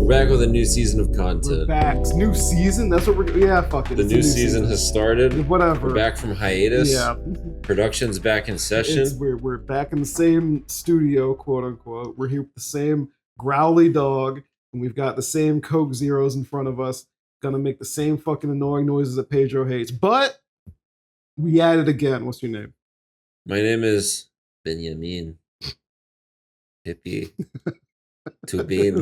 back with a new season of We're content. back. New season? That's what we're... Yeah, fuck it. The It's new season has started. Whatever. We're back from hiatus. Yeah. Production's back in session. We're back in the same studio, quote unquote. We're here with the same growly dog, and we've got the same Coke Zeros in front of us. Gonna make the same fucking annoying noises that Pedro hates. But we added again. What's your name? My name is Benjamin. Hippie. Tubin.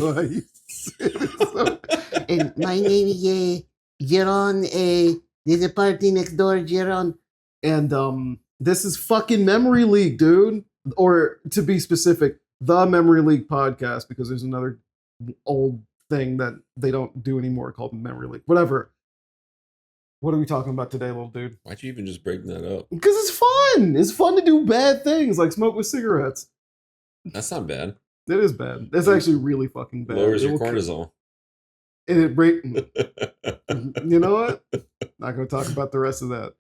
And my name is Geron. There's a party next door, Geron. And this is fucking Memory League, dude. Or to be specific, the Memory League podcast, because there's another old thing that they don't do anymore called Memory League. Whatever. What are we talking about today, little dude? Why'd you even just break that up? Because it's fun. It's fun to do bad things like smoke with cigarettes. That's not bad. It is bad. It's actually really fucking bad. Lowers your cortisol. And it break. You know what? Not going to talk about the rest of that.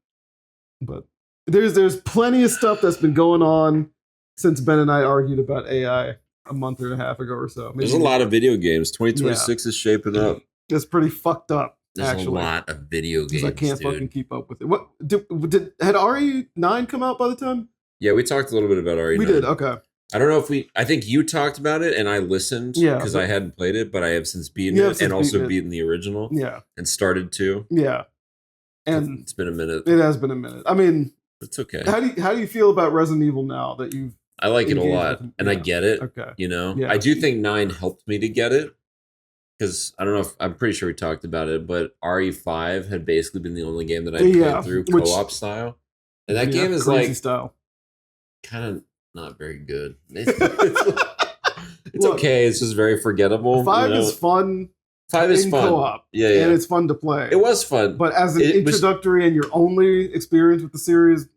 But there's plenty of stuff that's been going on since Ben and I argued about AI a month and a half ago or so. There's a lot of video games. 2026 is shaping up. It's pretty fucked up. There's actually. a lot of video games. I can't dude. fucking keep up with it. What had RE9 come out by the time? Yeah, we talked a little bit about RE9. We did. Okay. I don't know if I think you talked about it and I listened because I hadn't played it, but I have since beaten it and also beaten the original. Yeah. And started to. Yeah. And it's been a minute. It has been a minute. I mean, it's okay. How do you feel about Resident Evil now that you've I like it a lot and I get it. Okay. You know? Yeah. I do think 9 helped me to get it. Because I don't know if I'm pretty sure we talked about it, but RE5 had basically been the only game that I played through co-op style. And that game is like kind of not very good. It's okay. It's just very forgettable. 5 is fun. 5 is fun. Co-op, yeah, and it's fun to play. It was fun, but as an introductory and your only experience with the series,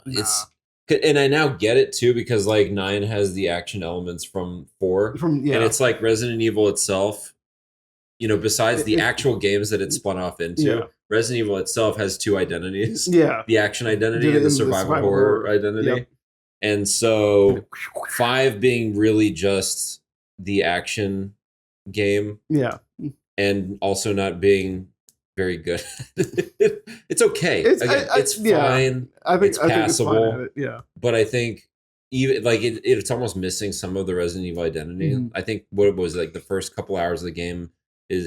it's. And I now get it too because like 9 has the action elements from 4, and it's like Resident Evil itself. You know, besides the actual games that it spun off into, Resident Evil itself has 2 identities. Yeah, the action identity and the survival horror identity. Yep. And so 5 being really just the action game. Yeah. And also not being very good. It's okay. It's fine. I think it's passable. It's fine. Yeah. But I think even like it's almost missing some of the Resident Evil identity. Mm-hmm. I think what it was like the first couple hours of the game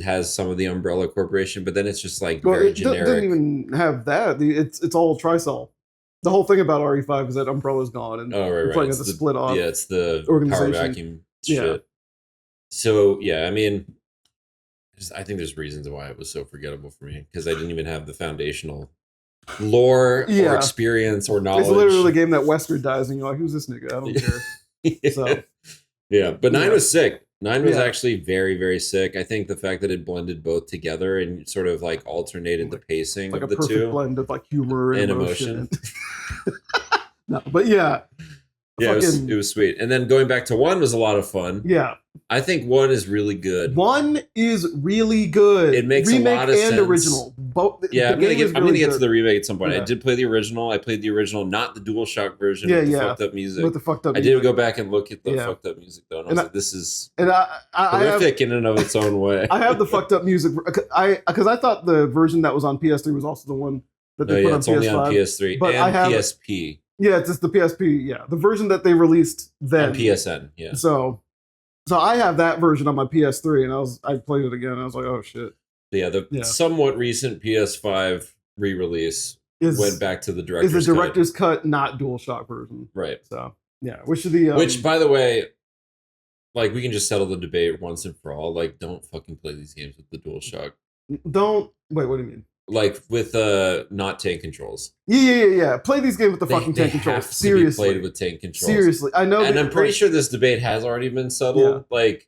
has some of the Umbrella Corporation, but then it's just like very generic. It doesn't even have that. It's all Trisol. The whole thing about RE5 is that Umbrella's gone and playing as a split off. Yeah, it's the organization. Power Vacuum shit. So yeah, I mean, I think there's reasons why it was so forgettable for me because I didn't even have the foundational lore or experience or knowledge. It's literally a game that Wesker dies and you're like, who's this nigga? I don't care. So yeah, but 9 was sick. 9 was actually very, very sick. I think the fact that it blended both together and sort of like alternated the pacing like of a the perfect two. Blend of like humor and emotion. No, but yeah, it was sweet. And then going back to 1 was a lot of fun. Yeah. I think 1 is really good. 1 is really good. It makes a lot of sense. Remake and original. Both. Yeah, I'm gonna get to the remake at some point. Yeah. I did play the original. I played the original, not the DualShock version with the fucked up music. With the fucked up music. I did go back and look at the fucked up music though, and I was like, this is horrific in and of its own way. I have the fucked up music because I thought the version that was on PS3 was also the one that they put on PS5. It's only on PS3 but and PSP. Yeah, it's just the PSP. Yeah, the version that they released then. And PSN. Yeah. So I have that version on my PS3, and I played it again. And I was like, oh shit. Yeah, the somewhat recent PS5 re-release went back to the director's cut. Is the director's cut, not DualShock version. Right. So yeah, which by the way, like we can just settle the debate once and for all. Like, don't fucking play these games with the DualShock. Don't wait. What do you mean? Like with not tank controls. Yeah. Play these games with the fucking tank controls. Seriously, played with tank controls. Seriously, I know. And I'm pretty sure this debate has already been settled. Yeah. Like,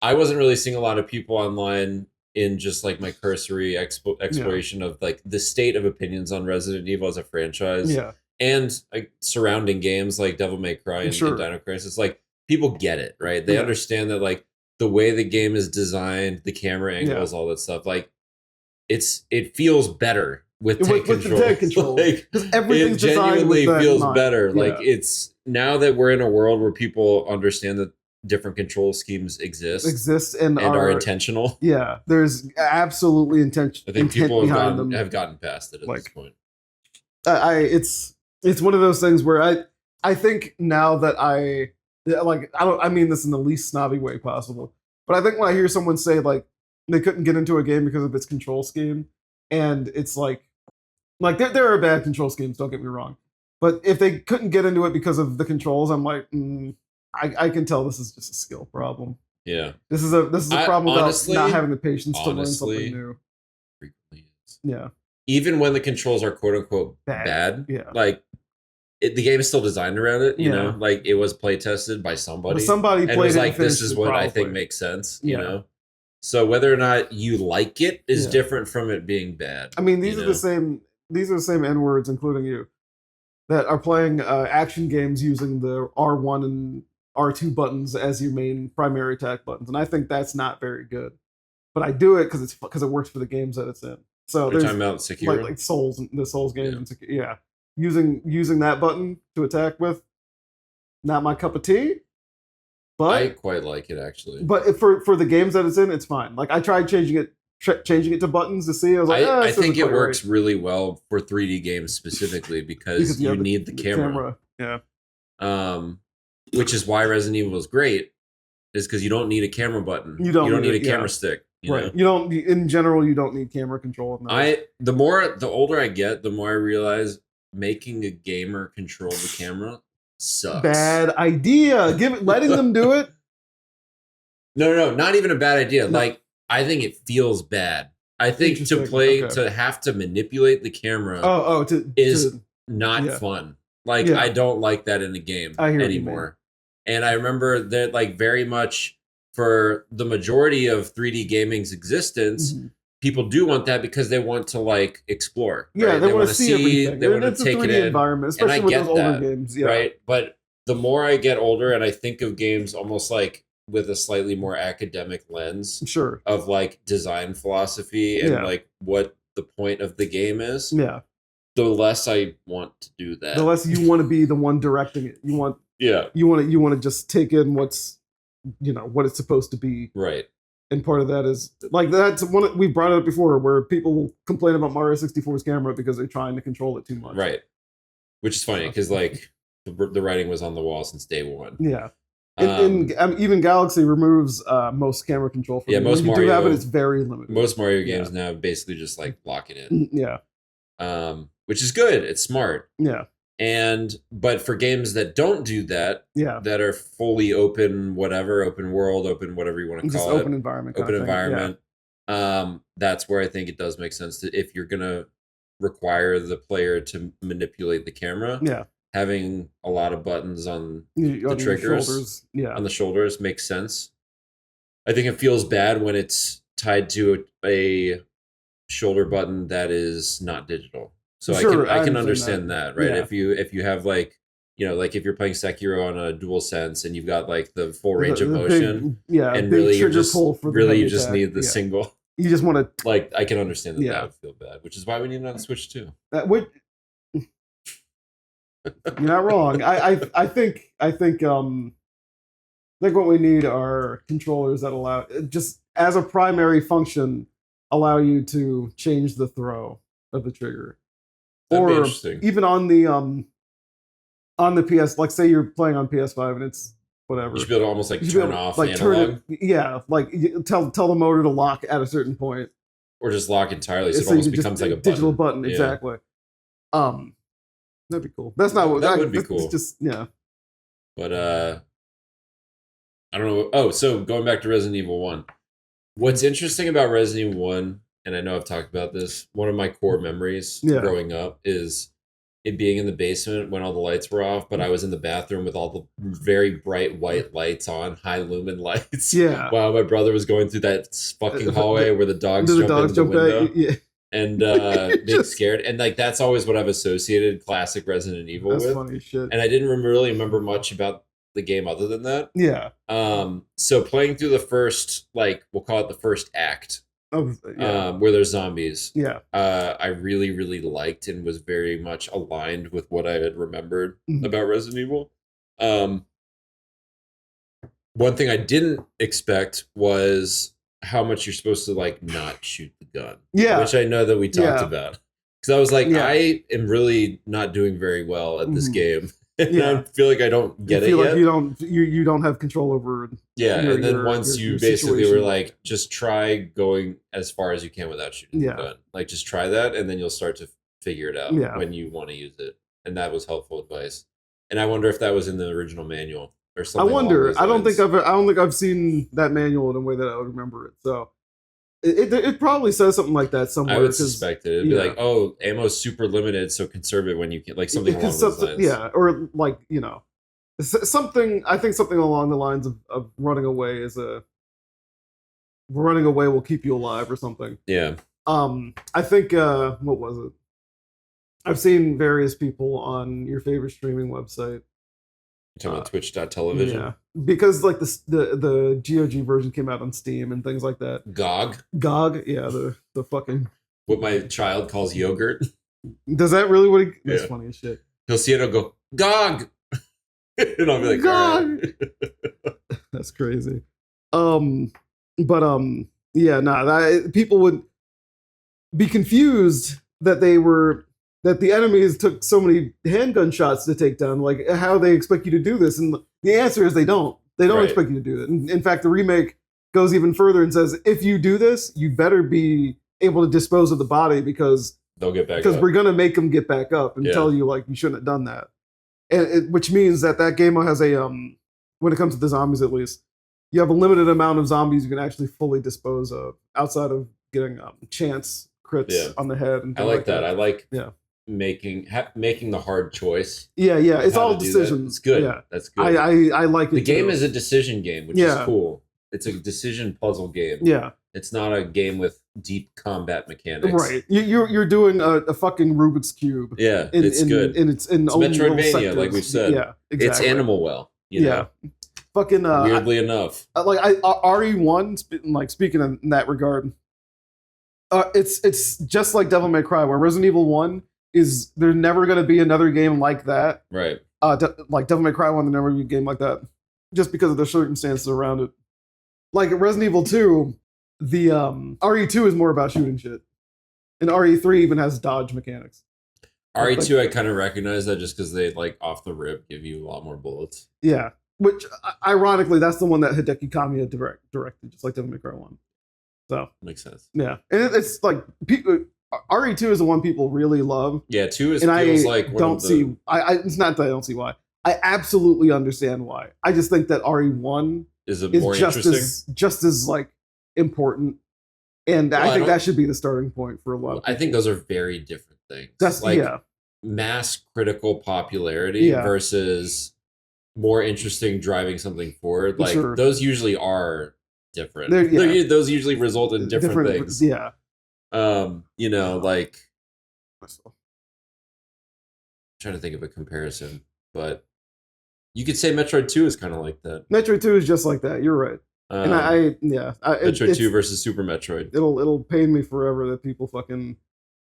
I wasn't really seeing a lot of people online in just like my cursory exploration of like the state of opinions on Resident Evil as a franchise. Yeah, and like surrounding games like Devil May Cry and Dino Crisis. Like people get it, right? They understand that like the way the game is designed, the camera angles, all that stuff. Like. It feels better with tank control. Like, everything's it genuinely feels better. Yeah. Like it's now that we're in a world where people understand that different control schemes exist and are intentional. Yeah, there's absolutely intention. I think people have gotten past it at this point. It's one of those things where I think now that I mean this in the least snobby way possible, but I think when I hear someone say like they couldn't get into a game because of its control scheme, and it's like there are bad control schemes, don't get me wrong, but if they couldn't get into it because of the controls, I'm like, I can tell this is just a skill problem. Yeah, this is a problem honestly, about not having the patience to learn something new. Yeah, even when the controls are quote unquote bad, yeah, like the game is still designed around it. You know, like it was play tested by somebody. But somebody and played was it like, this is what I think makes sense. Yeah. You know, so whether or not you like it is different from it being bad. I mean, these are the same. These are the same N words, including you, that are playing action games using the R1 and R2 buttons as your main primary attack buttons, and I think that's not very good. But I do it because it works for the games that it's in. So you're talking about Sekiro? Like Souls, the Souls games, and using that button to attack with, not my cup of tea. But I quite like it actually. But for the games that it's in, it's fine. Like I tried changing it to buttons to see. I was like, I think it works really well for 3D games specifically because you need the camera. Yeah. Which is why Resident Evil is great, is because you don't need a camera button. You don't need a camera stick. You know? You don't. In general, you don't need camera control. The older I get, the more I realize making a gamer control the camera sucks. Bad idea. Letting them do it. No, not even a bad idea. No. Like I think it feels bad. I think to have to manipulate the camera is not fun. Like I don't like that in the game anymore. And I remember that like very much for the majority of 3D gaming's existence, people do want that because they want to like explore. Yeah, right? they want to see everything. They want to take it in. Environment, especially with those older games. Yeah. Right. But the more I get older and I think of games almost like with a slightly more academic lens of like design philosophy and like what the point of the game is. Yeah. The less I want to do that. The less you want to be the one directing it. You want to just take in what's what it's supposed to be. Right. And part of that is like that's one we brought it up before where people will complain about Mario 64's camera because they're trying to control it too much. Right. Which is funny because like the writing was on the wall since day one. Yeah. And even Galaxy removes most camera control from most when you Mario, do have it, it's very limited. Most Mario games now basically just like lock it in. Yeah. Which is good. It's smart. Yeah. But for games that don't do that, that are fully open, open world, open whatever you want to call it, open environment, that's where I think it does make sense to if you're gonna require the player to manipulate the camera. Yeah. Having a lot of buttons on the triggers, on the shoulders makes sense. I think it feels bad when it's tied to a shoulder button that is not digital. So I can understand that, right? Yeah. If you have like like if you're playing Sekiro on a DualSense and you've got like the full range of motion, and really you just need the single. You just want to like I can understand that would feel bad, which is why we need it on the Switch too. That would. You're not wrong. I think what we need are controllers that allow just as a primary function allow you to change the throw of the trigger. Or even on the PS, like say you're playing on PS5 and it's whatever. You should be able to almost like turn off the analog. Like tell the motor to lock at a certain point. Or just lock entirely, so it almost becomes like a digital button. Exactly. That'd be cool. That's not what that would be cool. It's just But I don't know. Oh, so going back to Resident Evil 1. What's interesting about Resident Evil 1, and I know I've talked about this, one of my core memories growing up is it being in the basement when all the lights were off, but I was in the bathroom with all the very bright white lights on, high lumen lights. Yeah. While my brother was going through that fucking hallway where the dogs jump in the window. And being scared. And like that's always what I've associated classic Resident Evil with. Funny shit. And I didn't really remember much about the game other than that. Yeah. So playing through the first, like we'll call it the first act. Where there's zombies. Yeah. I really, really liked and was very much aligned with what I had remembered about Resident Evil. One thing I didn't expect was how much you're supposed to like not shoot the gun. Yeah. Which I know that we talked about. Because I was like, I am really not doing very well at this game. And I feel like I don't get it yet. Like you don't have control over. And then once you basically were like, just try going as far as you can without shooting the gun. Like just try that, and then you'll start to figure it out when you want to use it. And that was helpful advice. And I wonder if that was in the original manual or something. I wonder. I don't think I've seen that manual in a way that I would remember it. So it probably says something like that somewhere. I would suspect it. It'd be like, oh, ammo's super limited, so conserve it when you can, like something along those lines. Yeah, or like, you know, something. I think something along the lines of running away will keep you alive or something. Yeah. I think what was it? I've seen various people on your favorite streaming website. You're talking about Twitch.television? Yeah. Because like the GOG version came out on Steam and things like that. GOG? GOG, yeah, the fucking... What my child calls yogurt. Does that really what he... That's funny as shit. He'll see it and go, GOG! And I'll be like, GOG! Right. That's crazy. People would be confused that the enemies took so many handgun shots to take down. Like, how they expect you to do this? And the answer is they don't. They don't expect you to do it. In fact, the remake goes even further and says, if you do this, you better be able to dispose of the body because they'll get back up. Because we're going to make them get back up and tell you, like, you shouldn't have done that. And which means that game has a, when it comes to the zombies at least, you have a limited amount of zombies you can actually fully dispose of outside of getting chance crits on the head. And I like that. I like making the hard choice. Yeah. It's all decisions. It's good. Yeah. That's good. I like it. The game is a decision game, which is cool. It's a decision puzzle game. Yeah. It's not a game with deep combat mechanics. Right. You're doing a fucking Rubik's Cube. Yeah. It's good. And it's Metroidvania, like we said. Yeah. Exactly. It's Animal Well. You know? Fucking weirdly enough. RE1, like speaking in that regard, it's just like Devil May Cry, where Resident Evil 1 is there's never going to be another game like that. Right. Like Devil May Cry 1, there'll never be a game like that, just because of the circumstances around it. Like Resident Evil 2, the RE2 is more about shooting shit, and RE3 even has dodge mechanics. RE2, I kind of recognize that just because they like off the rip give you a lot more bullets. Yeah. Which, ironically, that's the one that Hideki Kamiya directed, just like Devil May Cry 1. So makes sense. Yeah, and it's like RE2 is the one people really love. Yeah, 2 is and feels like it's not that I don't see why. I absolutely understand why. I just think that RE1 is more just as like important, and I think that should be the starting point for a lot of people. I think those are very different things. That's like mass critical popularity versus more interesting driving something forward. Like those usually are different. Those usually result in different things. Yeah. Like I'm trying to think of a comparison, but you could say Metroid 2 is kind of like that. Metroid 2 is just like that. You're right. And Metroid 2 versus Super Metroid. It'll pain me forever that people fucking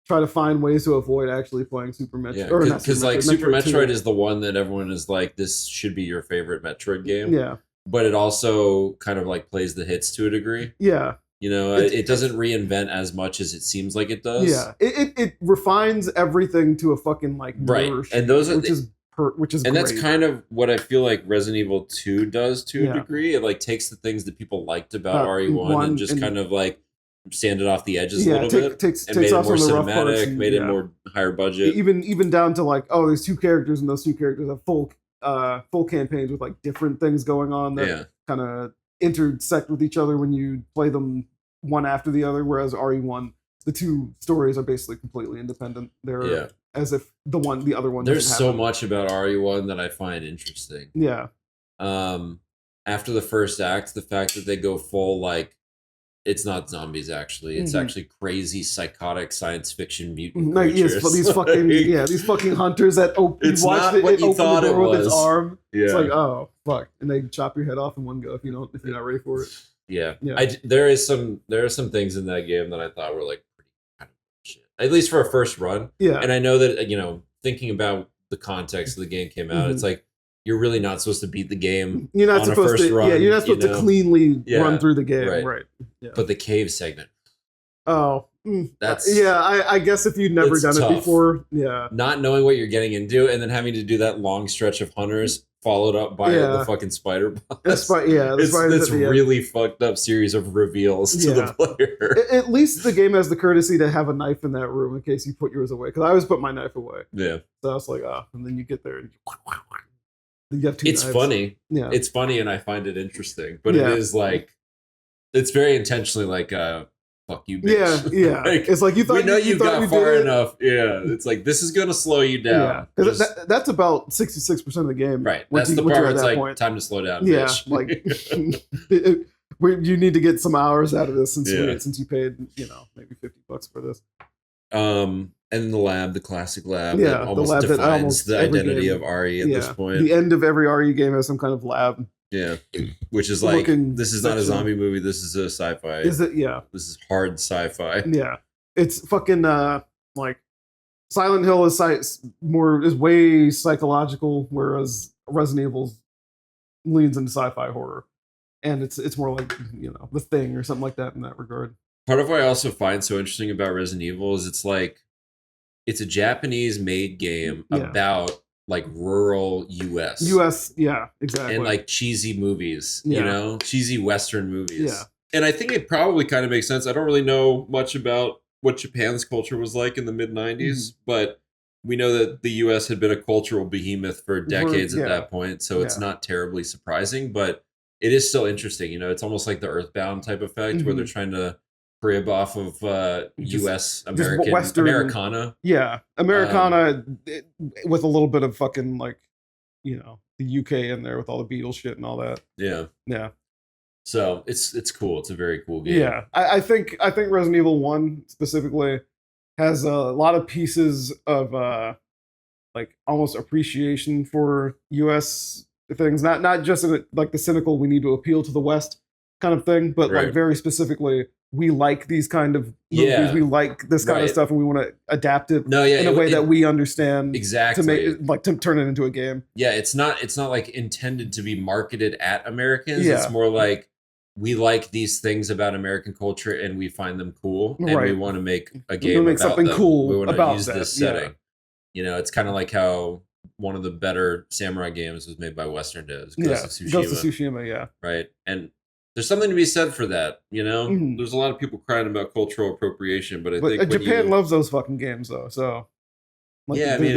try to find ways to avoid actually playing Super Metroid. Yeah, because like Super Metroid is the one that everyone is like, this should be your favorite Metroid game. Yeah. But it also kind of like plays the hits to a degree. Yeah. You know, it doesn't reinvent as much as it seems like it does. Yeah. It refines everything to a fucking like right. And those are which is and great. that's kind of what I feel like Resident Evil 2 does to a degree. It like takes the things that people liked about RE1 and just kind of like sanded off the edges a little bit and made it more cinematic, made it more higher budget. Even down to like, oh, there's 2 characters and those 2 characters have full campaigns with like different things going on that kind of intersect with each other when you play them one after the other, whereas RE1, the 2 stories are basically completely independent. They're as if the other one. There's so much about RE1 that I find interesting. Yeah. After the first act, the fact that they go full like it's not zombies actually, it's actually crazy psychotic science fiction mutant creatures. Yes, these fucking these fucking hunters that it's not what you thought it was. With its arm. Yeah. It's like, oh fuck, and they chop your head off in one go if you're not ready for it. Yeah. There are some things in that game that I thought were like pretty kind of shit, at least for a first run. Yeah. And I know that thinking about the context of the game came out, it's like you're really not supposed to beat the game. You're not supposed to. Run, you're not supposed to cleanly run through the game, right? Yeah. But the cave segment. Oh, that's I guess if you've never done it before, not knowing what you're getting into, and then having to do that long stretch of hunters followed up by the fucking spider boss. It's really fucked up series of reveals to the player. At least the game has the courtesy to have a knife in that room in case you put yours away. Because I always put my knife away. Yeah. So I was like, and then you get there and you have two knives. Funny. Yeah. It's funny, and I find it interesting, but it is like it's very intentionally like fuck you, bitch. Yeah. Like, it's like you thought we know you got far enough. Yeah. It's like this is gonna slow you down. Yeah. That's about 66% of the game. Right. That's the part where it's like time to slow down. Yeah. Bitch. Like you need to get some hours out of this since you paid, maybe $50 for this. And the lab, the classic lab, that almost defines the identity of RE at this point. The end of every RE game has some kind of lab. Yeah, which is like this is not a zombie movie. This is a sci-fi. Is it? Yeah. This is hard sci-fi. Yeah, it's fucking like Silent Hill is way psychological, whereas Resident Evil leans into sci-fi horror, and it's more like The Thing or something like that in that regard. Part of what I also find so interesting about Resident Evil is it's a Japanese-made game about like rural US, yeah, exactly, and like cheesy movies, cheesy Western movies. Yeah, and I think it probably kind of makes sense. I don't really know much about what Japan's culture was like in the mid 90s, but we know that the US had been a cultural behemoth for decades at that point, so it's not terribly surprising, but it is still interesting. It's almost like the Earthbound type effect where they're trying to crib off of US Western Americana. Yeah, Americana with a little bit of fucking like, the UK in there with all the Beatles shit and all that. Yeah. Yeah. So it's cool. It's a very cool game. Yeah. I think Resident Evil 1 specifically has a lot of pieces of like almost appreciation for US things. Not just like the cynical we need to appeal to the West kind of thing, but like very specifically we like these kind of movies. We like this kind of stuff, and we want to adapt it in a way that we understand exactly to make it, like to turn it into a game. Yeah, it's not like intended to be marketed at Americans. It's more like we like these things about American culture, and we find them cool, and we want to make a game about something them. Cool. We want to about use this setting. It's kind of like how one of the better samurai games was made by Western devs. Ghost of Tsushima, yeah. Right, and there's something to be said for that, There's a lot of people crying about cultural appropriation, but I think Japan loves those fucking games, though. So, the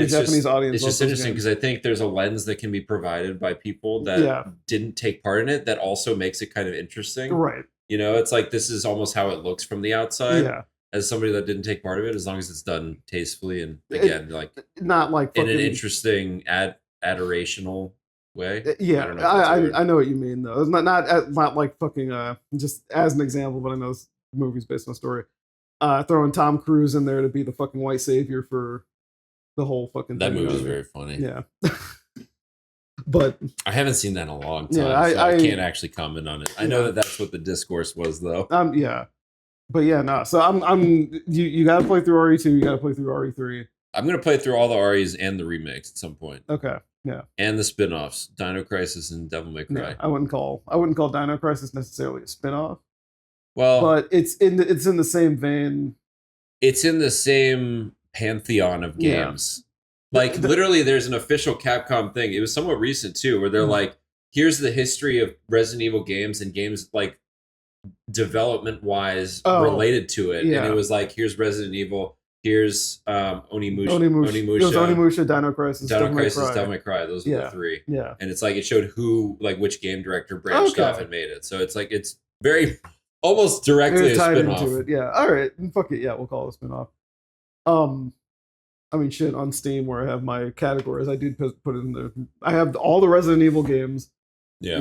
Japanese audience. It's just interesting because I think there's a lens that can be provided by people that didn't take part in it that also makes it kind of interesting, right? It's like this is almost how it looks from the outside. Yeah. As somebody that didn't take part of it, as long as it's done tastefully and again, not like in an interesting adorational way. I know what you mean though. It's not like fucking just as an example, but I know this movie's based on a story. Throwing Tom Cruise in there to be the fucking white savior for the whole fucking that movie is very funny. Yeah. But I haven't seen that in a long time, so I can't actually comment on it. I know that that's what the discourse was though. Yeah. But yeah, no. So you gotta play through RE2, you gotta play through RE3. I'm gonna play through all the REs and the remakes at some point. Okay. Yeah. And the spin-offs, Dino Crisis and Devil May Cry. Yeah, I wouldn't call Dino Crisis necessarily a spin-off. Well, but it's in the same vein. It's in the same pantheon of games. Like literally there's an official Capcom thing. It was somewhat recent too, where they're like, here's the history of Resident Evil games and games like development-wise related to it. And it was like, here's Resident Evil. Here's Onimusha. It was Onimusha, Dino Crisis, Devil May Cry. Those are the three. Yeah. And it's like it showed which game director branched off and made it. So it's like it's very almost directly a spin-off. Into it. Yeah. All right. Fuck it. Yeah, we'll call it a spin-off. I mean, shit, on Steam where I have my categories, I did put it in there. I have all the Resident Evil games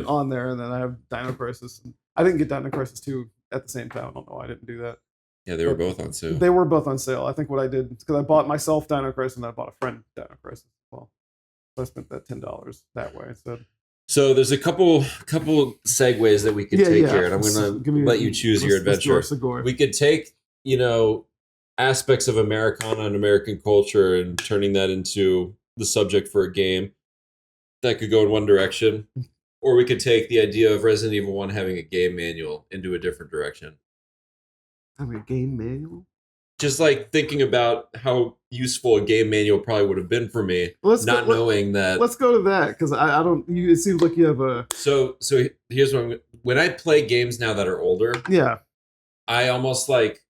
on there, and then I have Dino Crisis. I didn't get Dino Crisis 2 at the same time. I don't know why I didn't do that. Yeah, they were both on sale. They were both on sale. I think what I did, because I bought myself Dino Crisis and I bought a friend Dino Crisis as well. So I spent that $10 that way instead. So there's a couple segues that we could take here, and I'm going to let you choose your adventure. We could take, aspects of Americana and American culture and turning that into the subject for a game. that could go in one direction, or we could take the idea of Resident Evil 1 having a game manual into a different direction. Having a game manual? Just like thinking about how useful a game manual probably would have been for me, knowing that. Let's go to that, because I don't. It seems like you have a. So here's what when I play games now that are older. Yeah. I almost like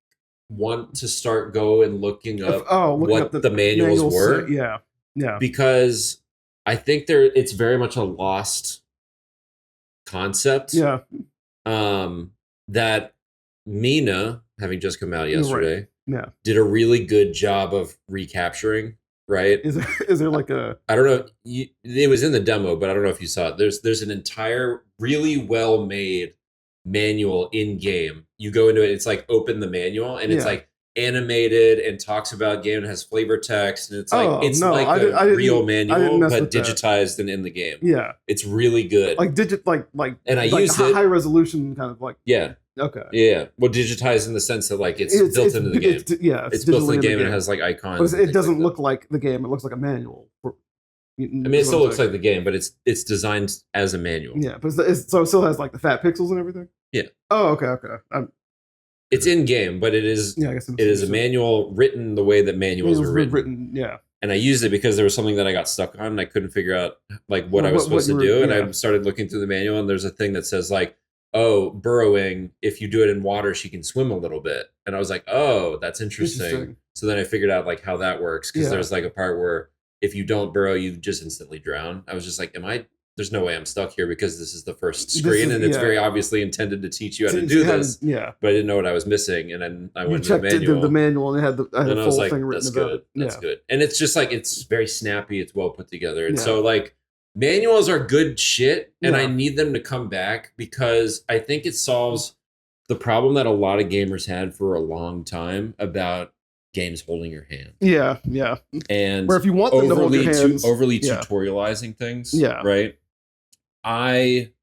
want to start looking up what the manuals were. Yeah. Because I think it's very much a lost concept. Yeah. That Mina, having just come out yesterday. Right. Yeah. Did a really good job of recapturing, right? Is there like a... I don't know. It was in the demo, but I don't know if you saw it. There's an entire really well-made manual in-game. You go into it, it's like open the manual, and it's like animated and talks about game and has flavor text, and it's like a real manual, but digitized and in the game. Yeah. It's really good. Like and I used it. High resolution kind of like... Yeah. Okay. Yeah. Well, digitized in the sense that like it's built into the game. It's built in the game and it has like icons. But it doesn't look like the game. It looks like a manual. I mean, it still looks like the game, but it's designed as a manual. Yeah, but so it still has like the fat pixels and everything. Yeah. Oh, okay. It's in game, but it is. Yeah, I guess it is a manual written the way that manuals are written. Yeah. And I used it because there was something that I got stuck on, and I couldn't figure out like what I was supposed to do, and I started looking through the manual, and there's a thing that says like, oh, burrowing, if you do it in water, she can swim a little bit. And I was like, oh, that's interesting. So then I figured out like how that works, because there's like a part where if you don't burrow, you just instantly drown. I was just like, there's no way I'm stuck here, because this is the first screen, and it's very obviously intended to teach you how to do this. Yeah. But I didn't know what I was missing, and then I went to the manual. The manual, and it had the and full thing written about it. That's good. And it's just like, it's very snappy, it's well put together. And so like, manuals are good shit, and I need them to come back, because I think it solves the problem that a lot of gamers had for a long time about games holding your hand. Yeah. And where if you want them to hold your hands, overly tutorializing things. Yeah. Right. Like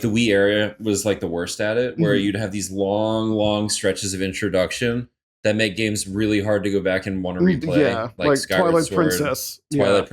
the Wii era was like the worst at it, where you'd have these long stretches of introduction that make games really hard to go back and want to replay. Yeah, like Twilight Princess. Twilight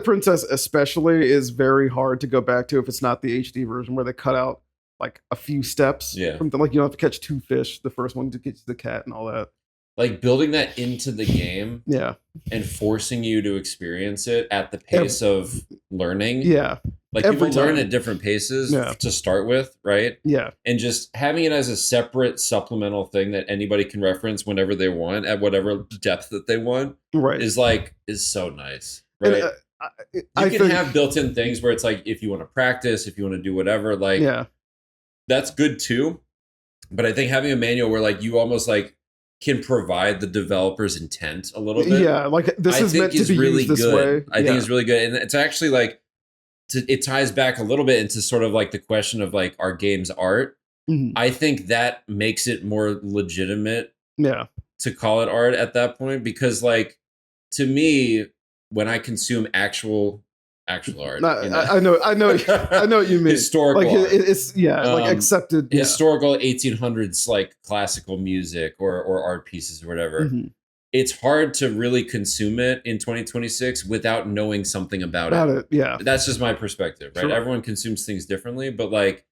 Princess especially is very hard to go back to if it's not the HD version, where they cut out like a few steps. Yeah. Like you don't have to catch two fish, the first one to get the cat and all that. Like building that into the game. Yeah. And forcing you to experience it at the pace of learning. Yeah. Like people learn at different paces to start with, right? Yeah. And just having it as a separate supplemental thing that anybody can reference whenever they want, at whatever depth that they want, is so nice, right? And, you can have built-in things where it's like, if you want to practice, if you want to do whatever, like, that's good too. But I think having a manual where like you almost like can provide the developer's intent a little bit. Yeah, like this is meant to be used this way. I think it's really good, and it's actually like. It ties back a little bit into sort of like the question of like, our games art. I think that makes it more legitimate to call it art at that point, because like, to me, when I consume actual art, I know what you mean. Historical like art. It's like accepted historical 1800s like classical music or art pieces or whatever. It's hard to really consume it in 2026 without knowing something about it. Yeah. That's just my perspective, right? Sure. Everyone consumes things differently, but like,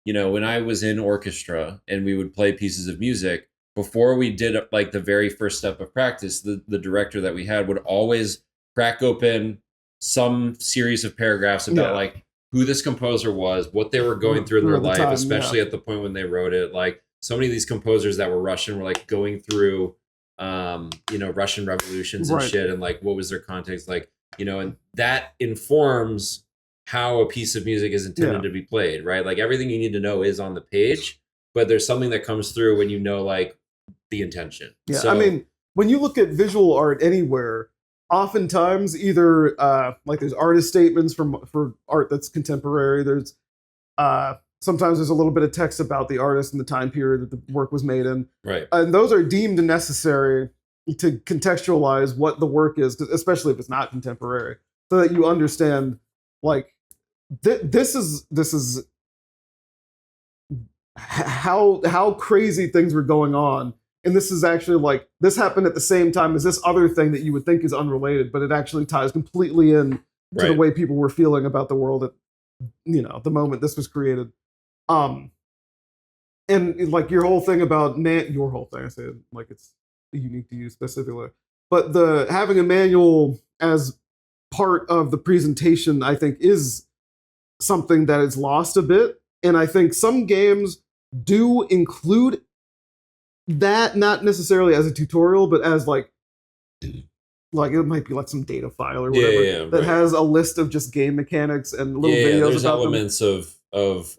you know, when I was in orchestra and we would play pieces of music, before we did like the very first step of practice, the director that we had would always crack open some series of paragraphs about like who this composer was, what they were going through in their life, especially at the point when they wrote it. Like, so many of these composers that were Russian were like going through Russian revolutions and shit, and like what was their context, like, you know, and that informs how a piece of music is intended to be played, right? Like everything you need to know is on the page, but there's something that comes through when you know like the intention. Yeah, so, I mean, when you look at visual art anywhere, oftentimes either like there's artist statements for art that's contemporary. There's sometimes there's a little bit of text about the artist and the time period that the work was made in. Right. And those are deemed necessary to contextualize what the work is, especially if it's not contemporary, so that you understand, like, this is how crazy things were going on. And this is actually like, this happened at the same time as this other thing that you would think is unrelated, but it actually ties completely in to the way people were feeling about the world at the moment this was created. And like your whole thing about I say it like it's unique to you specifically, but having a manual as part of the presentation, I think, is something that is lost a bit. And I think some games do include that, not necessarily as a tutorial, but as like it might be like some data file or whatever that has a list of just game mechanics and little videos. There's elements of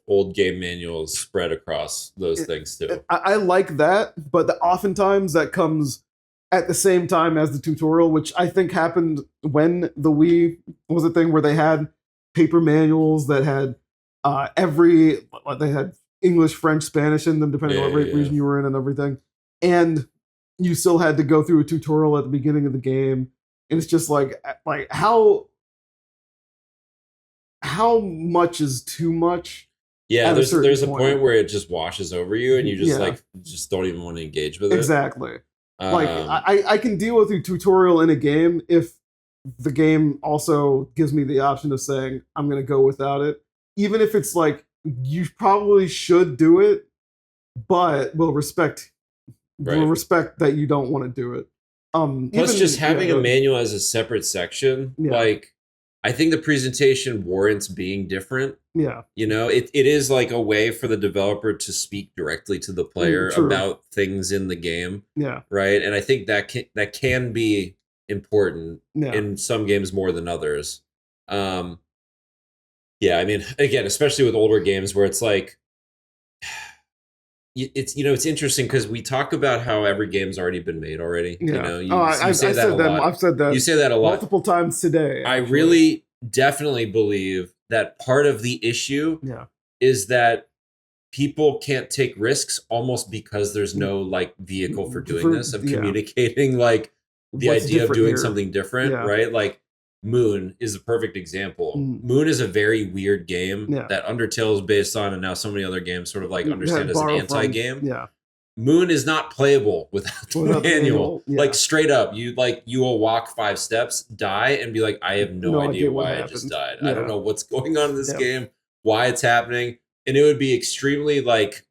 old game manuals spread across those things too. I like that, but oftentimes that comes at the same time as the tutorial, which I think happened when the Wii was a thing where they had paper manuals that had they had English, French, Spanish in them, depending on what region you were in and everything. And you still had to go through a tutorial at the beginning of the game. And it's just like how much is too much? Yeah, there's a point where it just washes over you and you just don't even want to engage with it. Exactly. I can deal with a tutorial in a game if the game also gives me the option of saying I'm going to go without it, even if it's like you probably should do it, but we'll respect that you don't want to do it. Plus, just having a manual as a separate section, like I think the presentation warrants being different. Yeah, it is like a way for the developer to speak directly to the player about things in the game. Yeah, right. And I think that can be important in some games more than others. I mean, again, especially with older games where it's like, it's interesting because we talk about how every game's already been made already. Yeah. You say that a lot. I've said that. You say that a lot multiple times today. I really definitely believe that part of the issue is that people can't take risks almost because there's no like vehicle for doing this, of communicating like the What's idea of doing here? something different, right? Like Moon is a perfect example. Moon is a very weird game that Undertale is based on, and now so many other games sort of like understand as an anti-game. Moon is not playable without the manual. Like straight up, you will walk 5 steps, die, and be like, I have no idea why I just died. I don't know what's going on in this game, why it's happening, and it would be extremely like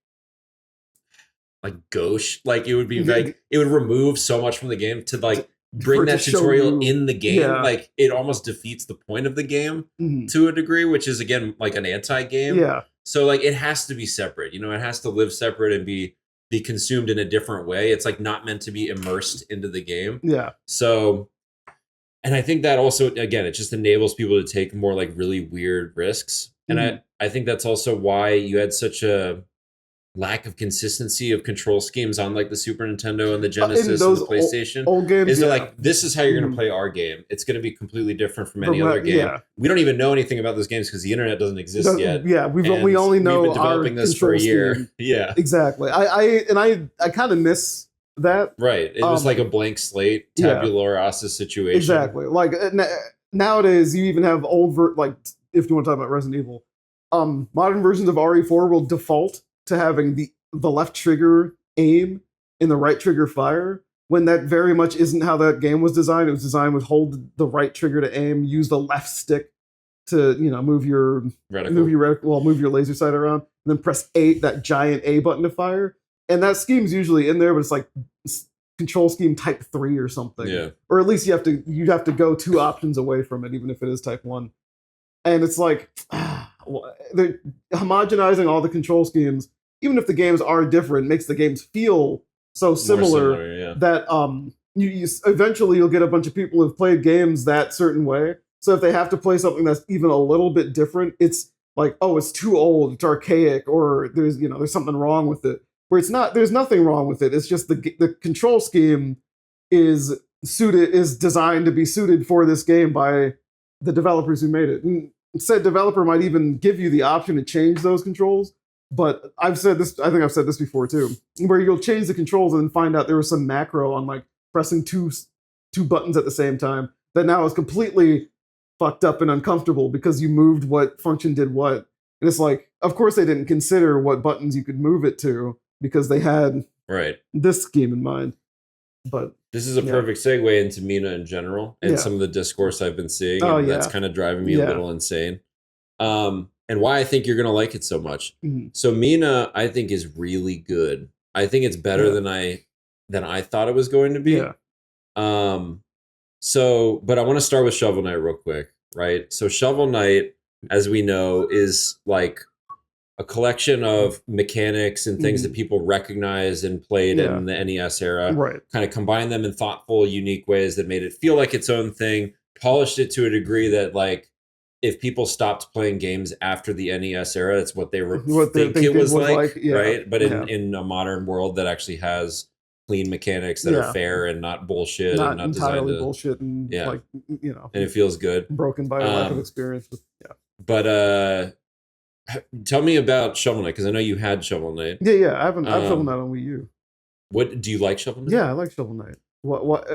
gauche. Like it would be like it would remove so much from the game to like bring that tutorial in the game. Like it almost defeats the point of the game to a degree, which is again like an anti-game. So like it has to be separate. It has to live separate and be consumed in a different way. It's like not meant to be immersed into the game. So, and I think that also, again, it just enables people to take more like really weird risks. And I think that's also why you had such a lack of consistency of control schemes on like the Super Nintendo and the Genesis and the PlayStation. Old games, is like, this is how you're going to play our game. It's going to be completely different from any other game. We don't even know anything about those games because the internet doesn't exist yet. We only know we've been developing this for a year. Scheme. Exactly. I kind of miss that. Right. It was like a blank slate, tabula rasa situation. Exactly. Like nowadays, you even have like if you want to talk about Resident Evil, modern versions of RE4 will default to having the left trigger aim and the right trigger fire, when that very much isn't how that game was designed. It was designed with hold the right trigger to aim, use the left stick to move your reticle, move your laser sight around, and then press that giant A button to fire. And that scheme's usually in there, but it's like control scheme type 3 or something. Or at least you'd have to go 2 options away from it, even if it is type 1. And it's like they're homogenizing all the control schemes, even if the games are different, makes the games feel so similar that you eventually you'll get a bunch of people who've played games that certain way. So if they have to play something that's even a little bit different, it's like, oh, it's too old, it's archaic, or there's something wrong with it. Where it's not, there's nothing wrong with it. It's just the control scheme is designed to be suited for this game by the developers who made it. And said developer might even give you the option to change those controls. But I've said this, I think I've said this before too, where you'll change the controls and then find out there was some macro on like pressing two buttons at the same time that now is completely fucked up and uncomfortable because you moved what function did what. And it's like, of course they didn't consider what buttons you could move it to because they had this scheme in mind. But this is a perfect segue into Mina in general and some of the discourse I've been seeing. And that's kind of driving me a little insane. And why I think you're gonna like it so much. Mm-hmm. So Mina, I think, is really good. I think it's better than I thought it was going to be. Yeah. So, but I want to start with Shovel Knight real quick, right? So Shovel Knight, as we know, is like a collection of mechanics and things that people recognize and played in the NES era. Right. Kind of combined them in thoughtful, unique ways that made it feel like its own thing, polished it to a degree that, like, if people stopped playing games after the NES era, that's what they were think it was like, right? But in a modern world that actually has clean mechanics that are fair and not bullshit, not and not entirely designed to bullshit, and like, you know, and it feels good. Broken by a lack of experience. But tell me about Shovel Knight, because I know you had Shovel Knight. Yeah. I've Shovel Knight on Wii U. What do you like, Shovel Knight? Yeah, I like Shovel Knight. What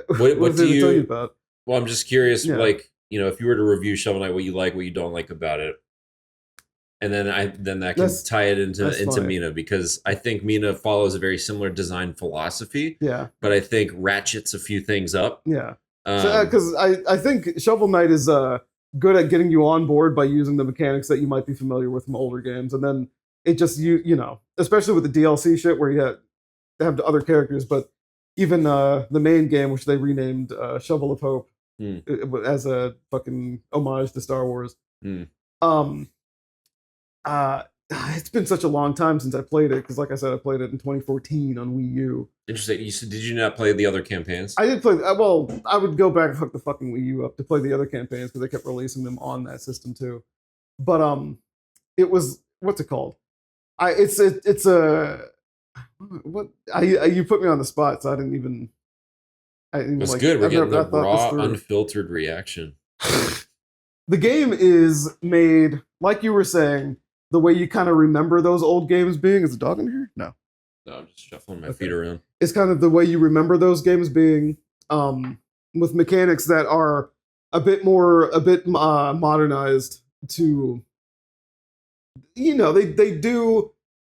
do you tell you about? Well, I'm just curious, like, you know, if you were to review Shovel Knight, what you like, what you don't like about it, and then that can tie it into Mina, because I think Mina follows a very similar design philosophy. Yeah, but I think ratchets a few things up. Yeah, because I think Shovel Knight is good at getting you on board by using the mechanics that you might be familiar with from older games, and then it just you know, especially with the DLC shit where you have the other characters, but even the main game, which they renamed Shovel of Hope. As a fucking homage to Star Wars. It's been such a long time since I played it, because like I said, I played it in 2014 on Wii U. Interesting. Did you not play the other campaigns? I did play. Well, I would go back and hook the fucking Wii U up to play the other campaigns, because they kept releasing them on that system too. But it was, what's it called? It's a what? You put me on the spot, so I didn't even. That's like, good. We're getting the raw, unfiltered reaction. The game is made, like you were saying, the way you kind of remember those old games being. Is the dog in here? No, I'm just shuffling my feet around. It's kind of the way you remember those games being, with mechanics that are a bit modernized to, you know, they do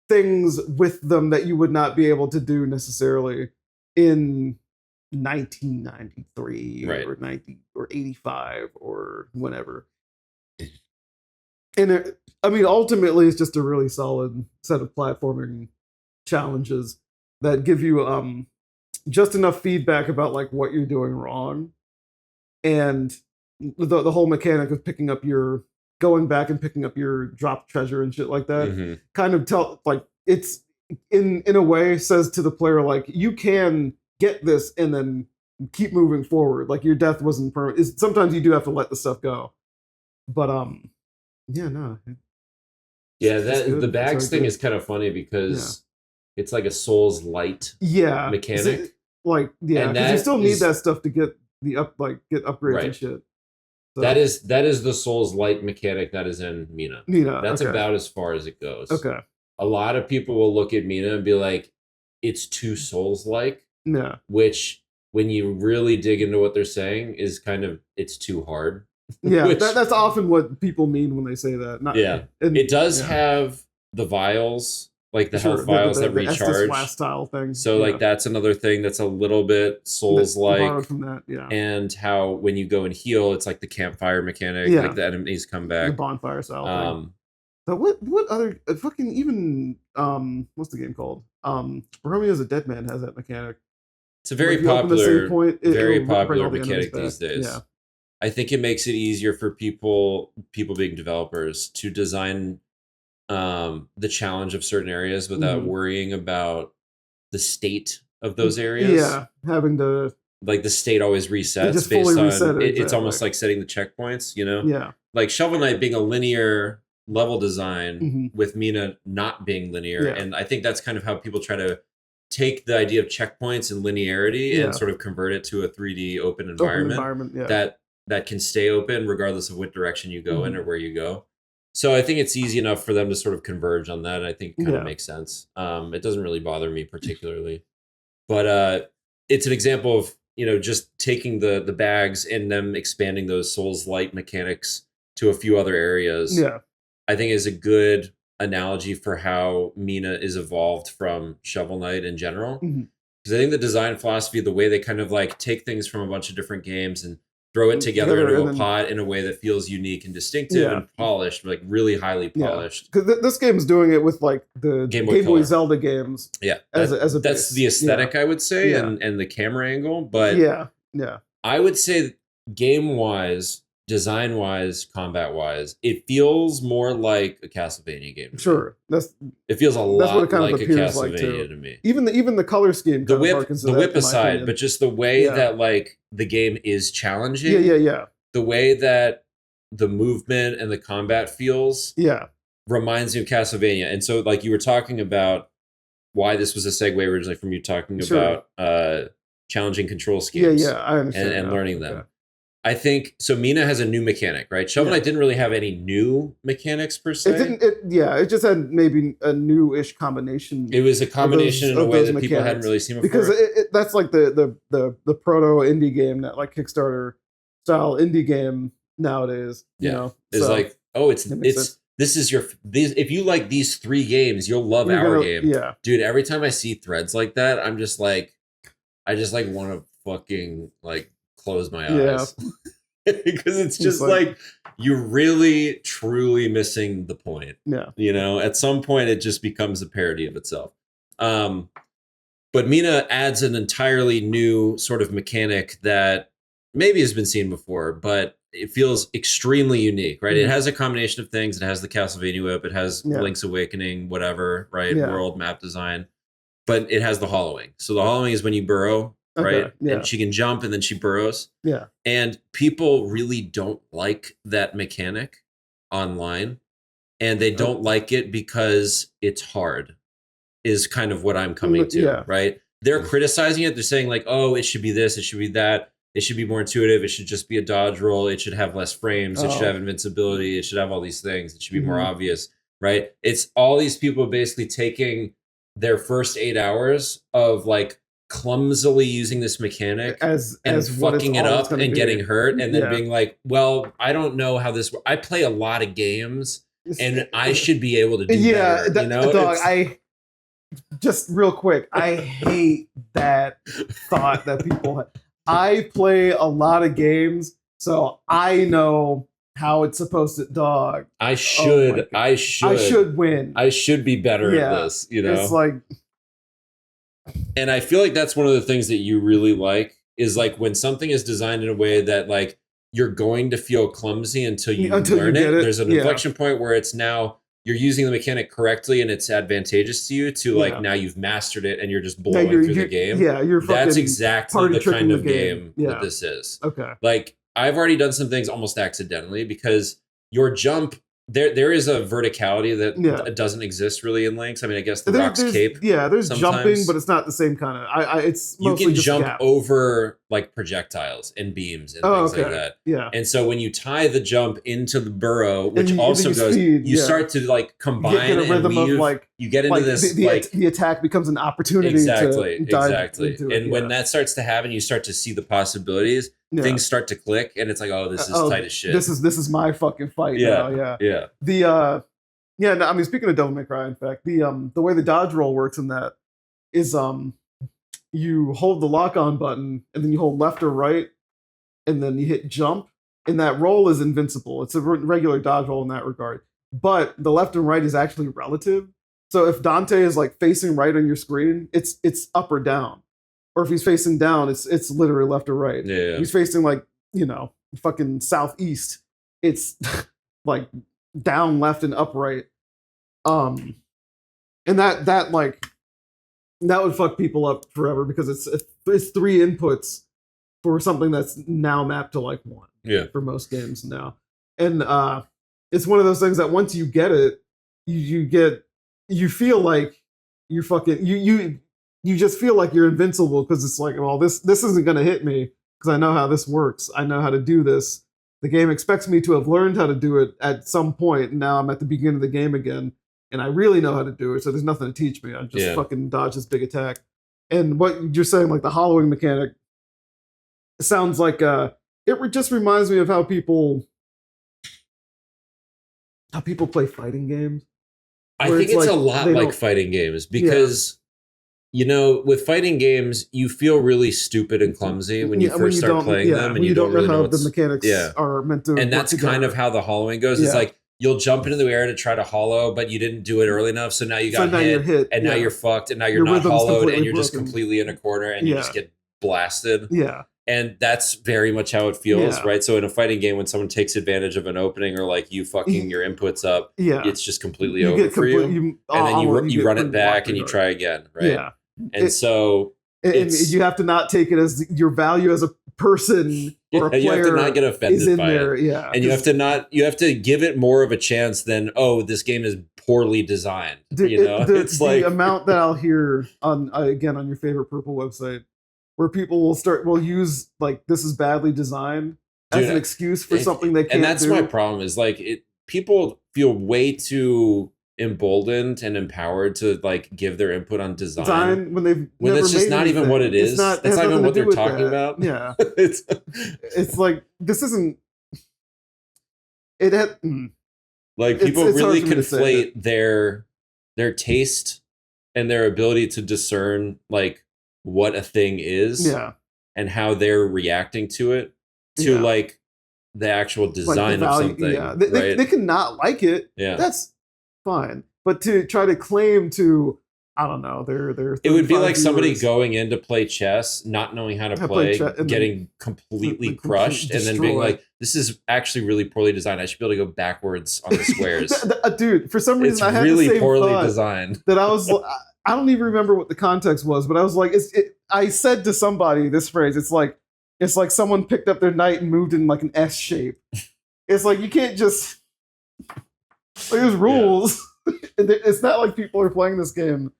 things with them that you would not be able to do necessarily in 1993 or 90 or 85 or whenever. And I mean, ultimately, it's just a really solid set of platforming challenges that give you just enough feedback about like what you're doing wrong, and the whole mechanic of going back and picking up your dropped treasure and shit like that. Kind of it's in a way says to the player, like, you can get this and then keep moving forward. Like, your death wasn't permanent. Sometimes you do have to let the stuff go. But the bags thing is kind of funny, because it's like a Souls light mechanic. Because you still need that stuff to get get upgrades and shit. So. That is the Souls light mechanic that is in Mina. That's about as far as it goes. Okay. A lot of people will look at Mina and be like, it's too Souls-like. Yeah. Which, when you really dig into what they're saying, is kind of, it's too hard. Yeah, that's often what people mean when they say that. It does have the vials, like the health vials that recharge. The style thing. So like that's another thing that's a little bit Souls-like. Borrowed from that, and how when you go and heal, it's like the campfire mechanic. Like the enemies come back. The bonfire style thing. But what other fucking even what's the game called? Romeo's a Dead Man has that mechanic. It's a very popular, very popular mechanic these days. Yeah. I think it makes it easier for people being developers to design the challenge of certain areas without worrying about the state of those areas. Yeah, having to like the state always resets based on it's almost like setting the checkpoints, you know? Yeah. Like Shovel Knight being a linear level design with Mina not being linear. And I think that's kind of how people try to take the idea of checkpoints and linearity and sort of convert it to a 3D open environment, that can stay open regardless of what direction you go in or where you go. So I think it's easy enough for them to sort of converge on that. And I think it kind of makes sense. It doesn't really bother me particularly, but it's an example of, you know, just taking the bags and them expanding those Souls-light mechanics to a few other areas. Yeah. I think is a good analogy for how Mina is evolved from Shovel Knight in general. Because because I think the design philosophy, the way they kind of like take things from a bunch of different games and throw it together into a pot in a way that feels unique and distinctive and polished, like really highly polished. Because this game is doing it with like the Game Boy Zelda games. Yeah, as a that's base. the aesthetic, I would say, and the camera angle. But I would say game-wise, design-wise, combat-wise, it feels more like a Castlevania game. Sure, it feels a lot like a Castlevania to me. Even the color scheme. The whip aside, but just the way that like the game is challenging. Yeah. The way that the movement and the combat feels. Reminds me of Castlevania, and so like you were talking about why this was a segue originally from you talking about challenging control schemes. I understand and learning them. I think so. Mina has a new mechanic, right? Shovel Knight didn't really have any new mechanics per se. It just had maybe a new-ish combination. It was a combination in a way that people hadn't really seen before. Because that's like the proto indie game, that like Kickstarter style indie game nowadays. You know, it's so, like this is if you like these 3 games, you'll love our game. Yeah, dude. Every time I see threads like that, I'm just like, I just like want to fucking like close my eyes because it's just like you're really truly missing the point. You know, at some point it just becomes a parody of itself. But Mina adds an entirely new sort of mechanic that maybe has been seen before, but it feels extremely unique, right? It has a combination of things. It has the Castlevania whip, it has Link's Awakening, whatever, right? World map design, but it has the hollowing. So the hollowing is when you burrow, right? And she can jump and then she burrows. And people really don't like that mechanic online, and they don't like it because it's hard, is kind of what I'm coming to, right? They're criticizing it. They're saying like, oh, it should be this, it should be that. It should be more intuitive. It should just be a dodge roll. It should have less frames. It should have invincibility. It should have all these things. It should be more obvious, right? It's all these people basically taking their first 8 hours of like clumsily using this mechanic as fucking it up and getting hurt, and then being like, well, I don't know how this works. I play a lot of games and I should be able to do better. You know, dog, I just real quick, I hate that thought that people have. I play a lot of games, so I know how it's supposed to. Dog, I should win. I should be better at this. You know, it's like, and I feel like that's one of the things that you really like is like when something is designed in a way that like you're going to feel clumsy until you learn it. There's an inflection point where it's now you're using the mechanic correctly and it's advantageous to you to like now you've mastered it and you're just blowing through the game. That's exactly the kind of game that this is. Like I've already done some things almost accidentally because your jump there is a verticality that doesn't exist really in Link's. I mean, I guess the Rock's Cape. Yeah, there's jumping, but it's not the same kind of. It's mostly you can just jump over like projectiles and beams and things like that. Yeah, and so when you tie the jump into the burrow, which also goes, you start to like combine get a rhythm and weave. Of like you get into this the attack becomes an opportunity. Exactly. Into it, when that starts to happen, you start to see the possibilities. Things start to click, and it's like, oh, this is tight as shit. This is my fucking fight now. Yeah. I mean, speaking of Devil May Cry, in fact, the way the dodge roll works in that is you hold the lock on button and then you hold left or right, and then you hit jump, and that roll is invincible. It's a regular dodge roll in that regard, but the left and right is actually relative. So if Dante is like facing right on your screen, it's up or down. Or if he's facing down, it's literally left or right. Yeah. If he's facing like, fucking southeast, it's like down, left, and upright. And that would fuck people up forever because it's 3 inputs for something that's now mapped to like 1. Yeah. For most games now. And it's one of those things that once you get it, you feel like you're fucking you just feel like you're invincible because it's like, well, this isn't going to hit me because I know how this works. I know how to do this. The game expects me to have learned how to do it at some point, and now I'm at the beginning of the game again, and I really know how to do it, so there's nothing to teach me. I just fucking dodge this big attack. And what you're saying, like the hollowing mechanic, sounds like it just reminds me of how people play fighting games. I think it's a lot like fighting games because with fighting games, you feel really stupid and clumsy when you first start playing them, and you don't really know how the mechanics are meant to. And that's kind of how the hollowing goes. It's like you'll jump into the air to try to hollow, but you didn't do it early enough, so now you got hit, and now you're fucked, and now you're not hollowed, and you're just completely in a corner, and you just get blasted. Yeah. And that's very much how it feels, right? So in a fighting game, when someone takes advantage of an opening or like you fucking your inputs up, it's just completely over for you. And then you run it back and you try again, right? Yeah. And and you have to not take it as your value as a person or a player. You have to not get offended by it. Yeah. And you have to give it more of a chance than, this game is poorly designed. It's like the amount that I'll hear on your favorite purple website, where people will use like this is badly designed as an excuse for something they can't do. And that's my problem is like people feel way too emboldened and empowered to like give their input on design when it's just not even what it is. That's not even what they're talking about. Yeah. it's like this isn't it had like people really conflate their taste and their ability to discern like what a thing is and how they're reacting to it like the actual design of something. Yeah. They can not like it. Yeah. That's fine. But to try to claim to, I don't know, they're it would be like somebody going in to play chess, not knowing how to play, getting completely crushed, and then being like, this is actually really poorly designed. I should be able to go backwards on the squares. Dude, for some reason it's I had really the same poorly thought designed. That I was I don't even remember what the context was, but I was like, I said to somebody this phrase, it's like someone picked up their knight and moved in like an S shape. It's like you can't just there's rules. It's not like people are playing this game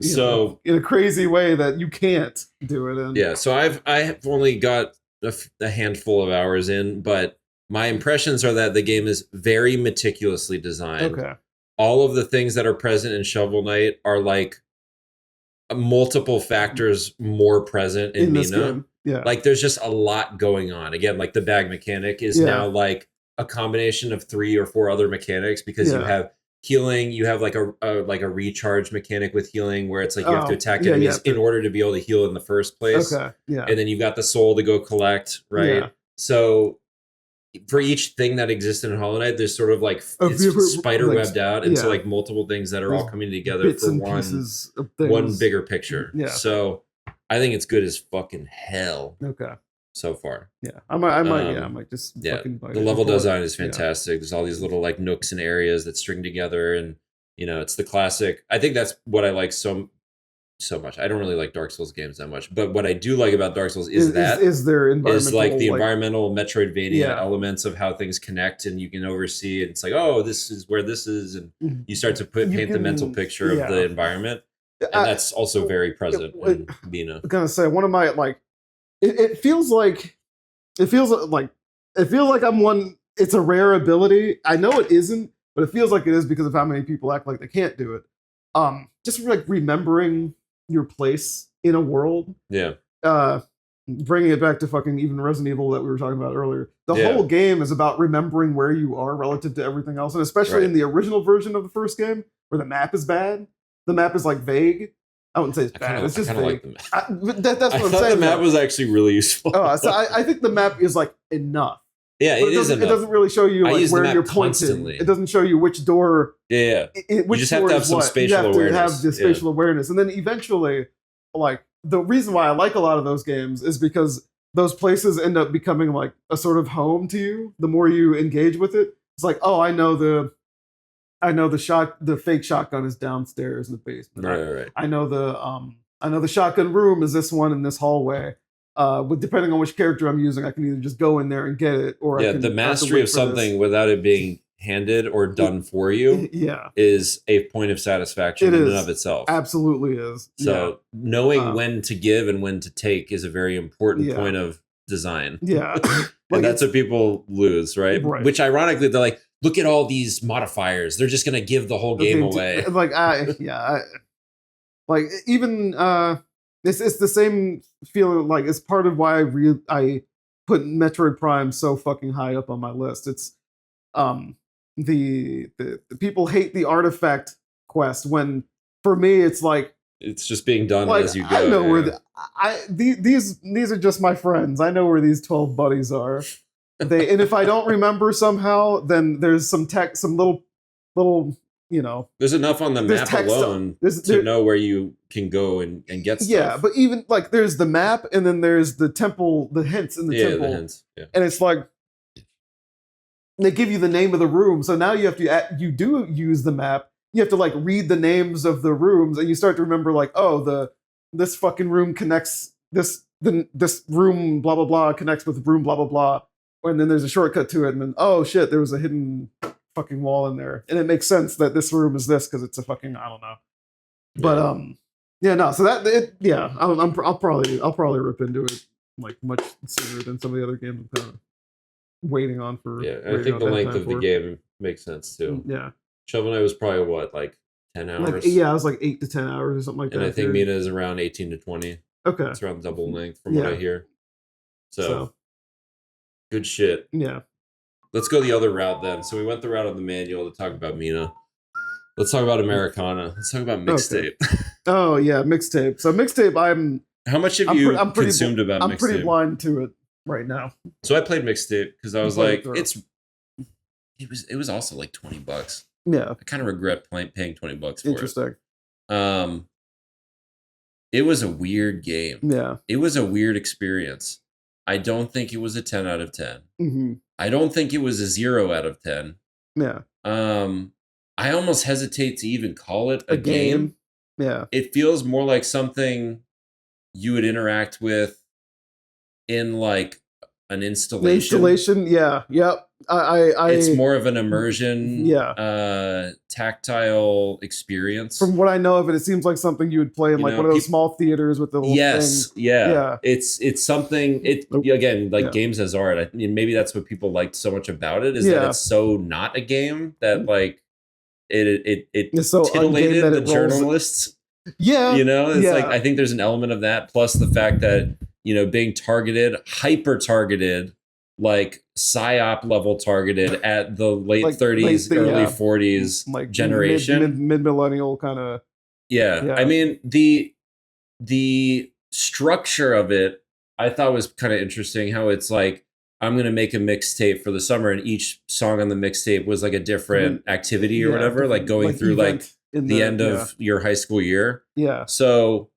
in a crazy way that you can't do it in. Yeah, so I have only got a handful of hours in, but my impressions are that the game is very meticulously designed. Okay. All of the things that are present in Shovel Knight are like multiple factors more present in Mina. Yeah. Like there's just a lot going on. Again, like the bag mechanic is now like a combination of 3 or 4 other mechanics because you have healing, you have like a recharge mechanic with healing where it's like you have to attack enemies in order to be able to heal in the first place. Okay. Yeah. And then you've got the soul to go collect, right? Yeah. So for each thing that existed in Hollow Knight, there's sort of like it's spider webbed out into like multiple things that are all coming together for one bigger picture. Yeah. So I think it's good as fucking hell. Okay. So far. Yeah. I might just fucking buy it. The level design is fantastic. There's all these little like nooks and areas that string together, and it's the classic. I think that's what I like so much. I don't really like Dark Souls games that much, but what I do like about Dark Souls is their environmental, is like the environmental Metroidvania elements of how things connect, and you can oversee it. It's like, oh, this is where this is, and you start to paint the mental picture of the environment, and that's also very present in Mina. I'm gonna say one of my like. It feels like I'm one. It's a rare ability. I know it isn't, but it feels like it is because of how many people act like they can't do it. Just like remembering your place in a world. Yeah. Bringing it back to fucking even Resident Evil that we were talking about earlier. The whole game is about remembering where you are relative to everything else, and especially in the original version of the first game, where the map is bad. The map is like vague. I wouldn't say it's bad. It's just vague. Like that's what I'm saying. The map was actually really useful. So I think the map is like enough. Yeah, it is enough. It doesn't really show you like where you're pointing. It doesn't show you which door. Yeah. You just have to have some spatial awareness. You have to have the spatial awareness, and then eventually, like the reason why I like a lot of those games is because those places end up becoming like a sort of home to you. The more you engage with it, it's like, oh, I know the fake shotgun is downstairs in the basement. Right. I know the shotgun room is this one in this hallway. But depending on which character I'm using, I can either just go in there and get it, or I can the mastery of something without it being handed or done for you is a point of sasatisfaction in and of itself. Absolutely is. So knowing when to give and when to take is a very important point of design. Yeah. And that's what people lose, right? Which ironically, they're like, look at all these modifiers. They're just going to give the whole game away. It's the same feeling. Like it's part of why I put Metroid Prime so fucking high up on my list. It's the people hate the artifact quest when for me it's like It's just being done like, as you go. I know where these are just my friends. I know where these 12 buddies are. And if I don't remember somehow, then there's some little there's enough on the map alone to know where you can go and get stuff. Yeah, but even like there's the map and then there's the temple, the hints in the temple. The hints. Yeah. And it's like they give you the name of the room. So now you have to you do use the map. You have to like read the names of the rooms and you start to remember like, oh, this fucking room connects this room blah blah blah connects with room blah blah blah. And then there's a shortcut to it, and then oh shit, there was a hidden fucking wall in there, and it makes sense that this room is this because it's a fucking I don't know, but so I'll probably rip into it like much sooner than some of the other games I'm kind of waiting on for. Yeah, I think the length of the game makes sense too. Yeah, Shovel Knight was probably what, like 10 hours. It was like 8 to 10 hours or something like that. And I think Mina is around 18 to 20. Okay, it's around double length from what I hear. So good shit. Yeah. Let's go the other route then. So we went the route of the manual to talk about Mina. Let's talk about Americana. Let's talk about mixtape. Okay. Oh yeah, mixtape. So mixtape, How much have you consumed about mixtape? I'm pretty blind to it right now. So I played mixtape because I was like, it was also like $20. Yeah. I kind of regret paying $20 for it. Interesting. It was a weird game. Yeah. It was a weird experience. I don't think it was a 10 out of 10. Mm-hmm. I don't think it was a 0 out of 10. Yeah. I almost hesitate to even call it a game. Yeah. It feels more like something you would interact with in like an installation. Yeah. Yep. It's more of an immersion, yeah, tactile experience. From what I know of it, it seems like something you would play in like one of those small theaters with the little thing. Yeah. It's something. Again, like games as art. I mean, maybe that's what people liked so much about it is that it's so not a game that like it's so titillated the journalists. Yeah, it's like I think there's an element of that, plus the fact that being targeted, hyper targeted. Like psyop level targeted at the late 30s, early 40s like generation, mid millennial kind of. Yeah, I mean the structure of it, I thought was kind of interesting. How it's like I'm gonna make a mixtape for the summer, and each song on the mixtape was like a different activity or whatever, like going through like the end of your high school year. Yeah. So,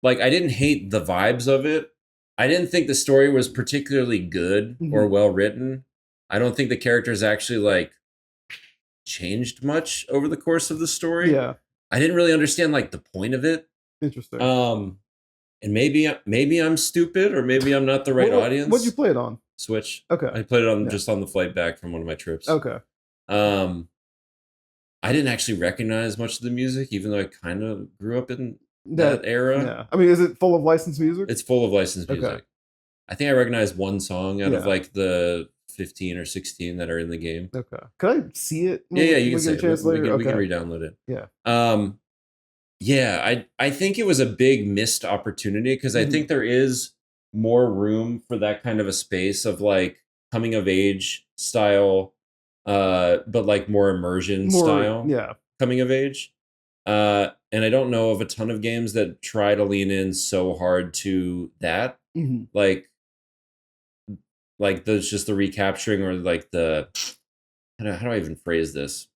like, I didn't hate the vibes of it. I didn't think the story was particularly good or well written. I don't think the characters actually like changed much over the course of the story. Yeah. I didn't really understand like the point of it. Interesting. And maybe I'm stupid or maybe I'm not the right audience. What'd you play it on? Switch. Okay. I played it on just on the flight back from one of my trips. Okay. I didn't actually recognize much of the music, even though I kind of grew up in that era. Yeah. I mean, is it full of licensed music? It's full of licensed music. Okay. I think I recognize one song out of like the 15 or 16 that are in the game. Okay. Can I see it? Yeah, you can see it. We can re-download it. Yeah. I think it was a big missed opportunity because I think there is more room for that kind of a space of like coming of age style, but like more immersion style. Yeah. Coming of age. And I don't know of a ton of games that try to lean in so hard to that. Mm-hmm. Like there's just the recapturing or like the how do I even phrase this?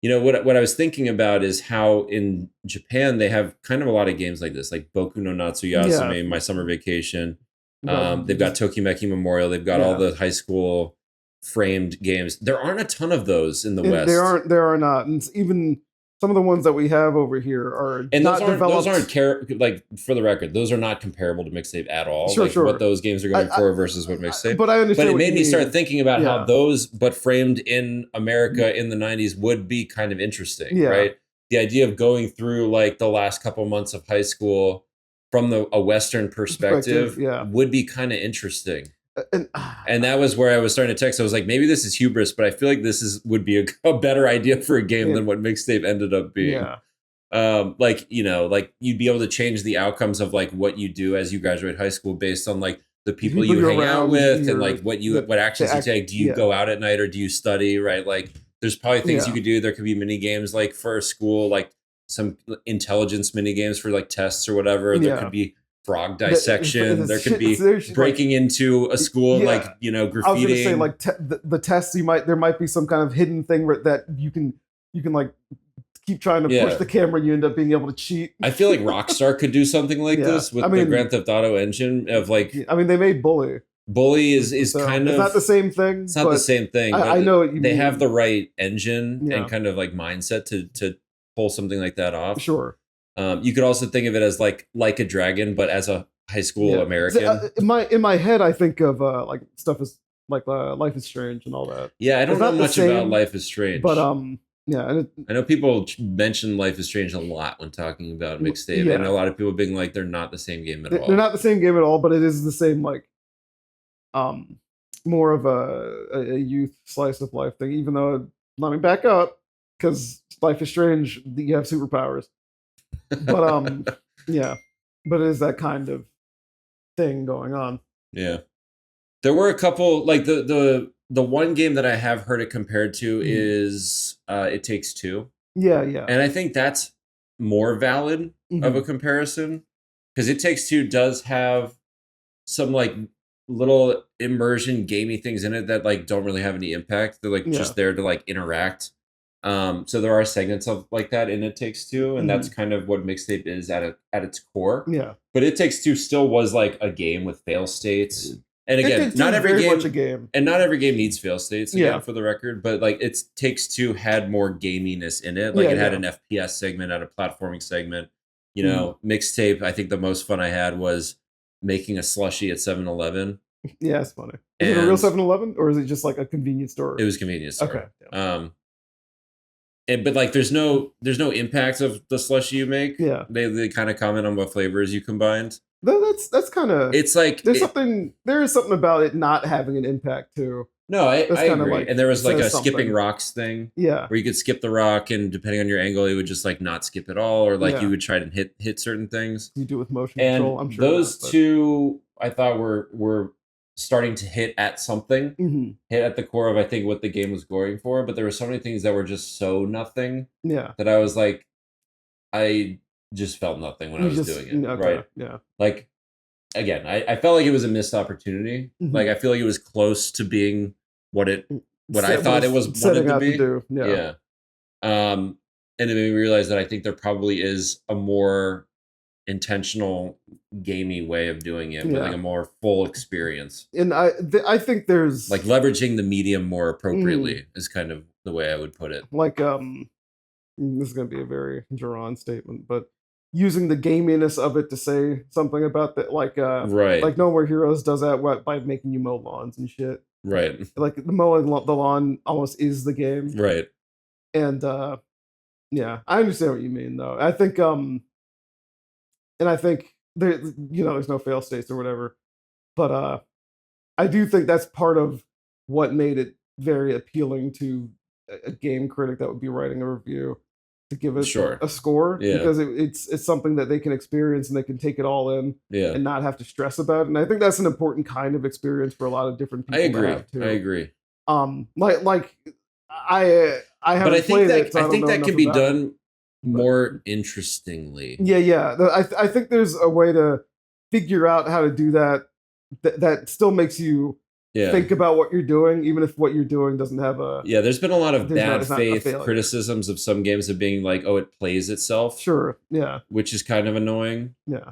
What I was thinking about is how in Japan they have kind of a lot of games like this, like Boku no Natsuyasame, My Summer Vacation. They've got Tokimeki Memorial. They've got all the high school framed games. There aren't a ton of those in the West. There are not, and even some of the ones that we have over here are not developed. Those aren't like for the record. Those are not comparable to mixtape at all. Sure. What those games are going for versus what mixtape. But I understand. But it made me start thinking about how those, but framed in America in the 90s, would be kind of interesting, right? The idea of going through like the last couple months of high school from a Western perspective would be kind of interesting. And that was where I was starting to text. I was like, maybe this is hubris, but I feel like this would be a better idea for a game than what mixtape ended up being. Like you'd be able to change the outcomes of like what you do as you graduate high school based on like the people you hang out with and like what actions you take. Do you go out at night or do you study? Right? Like there's probably things you could do. There could be mini games like for school, like some intelligence mini games for like tests or whatever. There could be frog dissection. There could be breaking into a school, like graffiti. I was gonna say like the tests. There might be some kind of hidden thing that you can like keep trying to push the camera and you end up being able to cheat. I feel like Rockstar could do something like this with the Grand Theft Auto engine of like. I mean, they made Bully. Bully is kind of. It's not the same thing. It's not the same thing. I know what you mean. They have the right engine and kind of like mindset to pull something like that off. Sure. You could also think of it as like a dragon, but as a high school American. In my head, I think of like stuff as like Life is Strange and all that. Yeah, I don't know much about Life is Strange, but yeah, I know people mention Life is Strange a lot when talking about mixtape, and a lot of people being like, they're not the same game at all. They're not the same game at all, but it is the same like, more of a youth slice of life thing. Even though, let me back up, because Life is Strange, you have superpowers, but but it is that kind of thing going on. Yeah, there were a couple like the one game that I have heard it compared to is It Takes Two. Yeah. And I think that's more valid of a comparison because It Takes Two does have some like little immersion gamey things in it that like don't really have any impact. They're like just there to like interact. So there are segments of like that in It Takes Two, and that's kind of what mixtape is at its core. Yeah. But It Takes Two still was like a game with fail states. And again, not every game, and not every game needs fail states. Again, for the record, but like It Takes Two had more gaminess in it. Like it had an FPS segment, had a platforming segment. You know, mixtape. I think the most fun I had was making a slushie at 7-Eleven. Yeah, it's funny. Is it a real 7-Eleven or is it just like a convenience store? It was a convenience store. Okay. Yeah. But like, there's no impact of the slushie you make. Yeah. They kind of comment on what flavors you combined. That's kind of. It's like there is something about it not having an impact too. No, I agree. Like, and there was like a skipping rocks thing. Yeah. Where you could skip the rock, and depending on your angle, it would just like not skip at all, or like you would try to hit certain things. You do it with motion control. I'm sure those two I thought were starting to hit at something, hit at the core of I think what the game was going for. But there were so many things that were just so nothing. Yeah. That I was like, I just felt nothing when I was doing it. Okay, right. Yeah. Like, again, I felt like it was a missed opportunity. Like I feel like it was close to being what I thought it was wanted to be. Yeah. And it made me realize that I think there probably is a more intentional gamey way of doing it, with like a more full experience. And I think there's like leveraging the medium more appropriately is kind of the way I would put it. Like this is going to be a very Geron statement, but using the gaminess of it to say something about that, like right, like No More Heroes does that by making you mow lawns and shit. Right. Like the mowing the lawn almost is the game. Right. And yeah, I understand what you mean though. I think and I think there, there's no fail states or whatever, but I do think that's part of what made it very appealing to a game critic that would be writing a review, to give it a score, because it's something that they can experience and they can take it all in and not have to stress about it. And I think that's an important kind of experience for a lot of different people. I agree. Like I haven't played it. I think that can be done more interestingly. Yeah. I think there's a way to figure out how to do that that still makes you think about what you're doing, even if what you're doing doesn't have a... Yeah, there's been a lot of bad faith criticisms of some games of being like, oh, it plays itself. Sure, yeah. Which is kind of annoying. Yeah.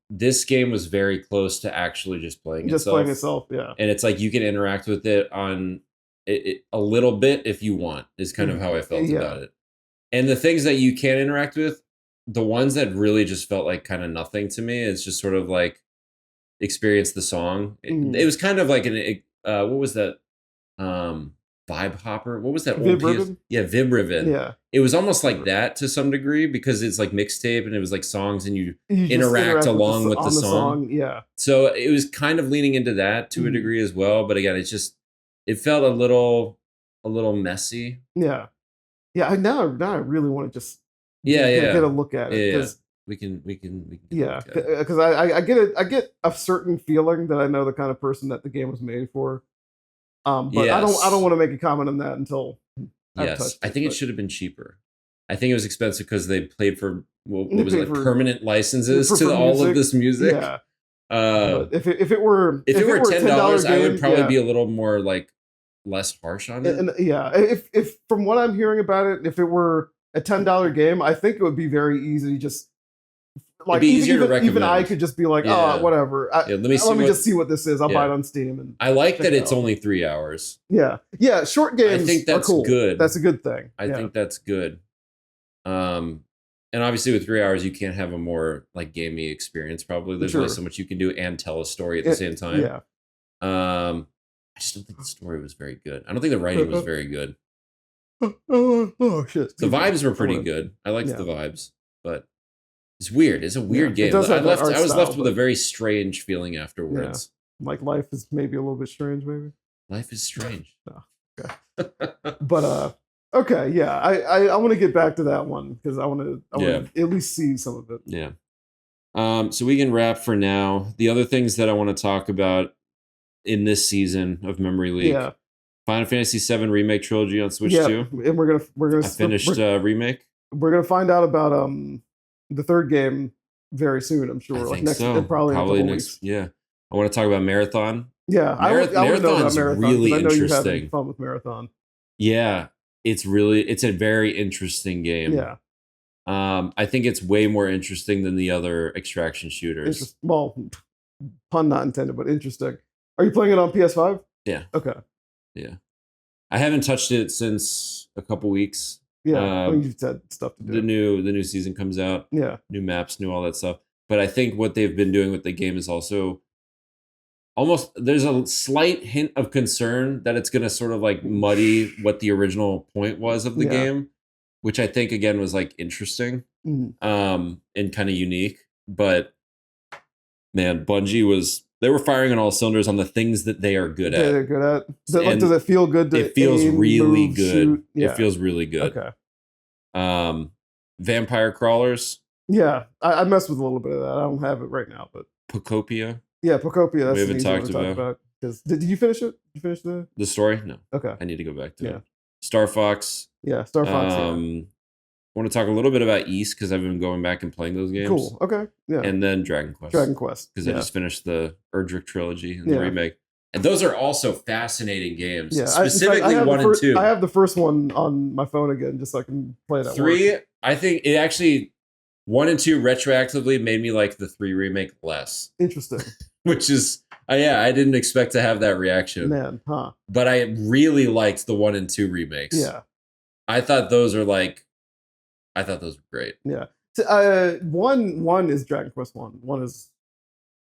This game was very close to actually just playing itself. Just playing itself, yeah. And it's like you can interact with it on it a little bit if you want, is kind of how I felt about it. And the things that you can interact with, the ones that really just felt like kind of nothing to me, is just sort of like experience the song. It was kind of like what was that? Vibe Hopper? What was that? Vib-Ribbon? Yeah, Vib-Ribbon. Yeah. It was almost like that to some degree, because it's like mixtape and it was like songs and you interact along with the song. Yeah. So it was kind of leaning into that to a degree as well. But again, it felt a little messy. Yeah. Yeah. Now I really want to just get a look at it. Yeah. We can because I get a certain feeling that I know the kind of person that the game was made for. But I don't want to make a comment on that until I think it should have been cheaper. I think it was expensive because they played for what was it, like permanent licenses to all of this music. Yeah. But if it were $10, I would probably be a little more like less harsh on it. And yeah, if from what I'm hearing about it, if it were a $10 game, I think it would be very easy. Just like even I could just be like, oh, whatever. Let me just see what this is. I'll buy it on Steam. And I like that it's only 3 hours. Yeah, short games. I think that's cool. good. That's a good thing. I think that's good. And obviously with 3 hours, you can't have a more like gamey experience. Probably there's only so much you can do and tell a story at the same time. Yeah. I just don't think the story was very good. I don't think the writing was very good. Oh shit! The vibes were pretty good. I liked the vibes, but it's weird. It's a weird game. I was left with a very strange feeling afterwards. Yeah. Like life is maybe a little bit strange. Maybe life is strange. No. Okay. But okay, yeah. I want to get back to that one because I want to at least see some of it. Yeah. So we can wrap for now. The other things that I want to talk about in this season of Memory League. Yeah. Final Fantasy VII Remake Trilogy on Switch 2. And we're gonna I finished Remake. We're gonna find out about the third game very soon, I'm sure. I think so. Probably next. Yeah. I want to talk about Marathon. Yeah. Marathon's really interesting. I know you're having fun with Marathon. Yeah. It's a very interesting game. Yeah. I think it's way more interesting than the other extraction shooters. Well, pun not intended, but interesting. Are you playing it on PS5? Yeah. Okay. Yeah. I haven't touched it since a couple weeks. Yeah. You've had stuff to do. The new season comes out. Yeah. New maps, new all that stuff. But I think what they've been doing with the game is also there's a slight hint of concern that it's going to sort of like muddy what the original point was of the game, which I think again was like interesting and kind of unique. But man, Bungie they were firing on all cylinders on the things that they are good at. They're good at. Does it feel good? It feels really good. Shoot? Yeah. It feels really good. Okay. Vampire Crawlers. Yeah, I messed with a little bit of that. I don't have it right now, but Pocopia. Yeah, Pocopia. That's we haven't talked about. Did you finish it? Did you finish the story? No. Okay. I need to go back to it. Star Fox. Yeah, Star Fox. I want to talk a little bit about East because I've been going back and playing those games. Cool. Okay. Yeah. And then Dragon Quest. Because I just finished the Erdrick trilogy and the remake. And those are also fascinating games. Yeah. Specifically 1 and 2. I have the first one on my phone again just so I can play it at 3, work. I think it actually 1 and 2 retroactively made me like the 3 remake less. Interesting. Which is I didn't expect to have that reaction. Man, huh. But I really liked the 1 and 2 remakes. Yeah. I thought those were great. Yeah. One is Dragon Quest 1. One is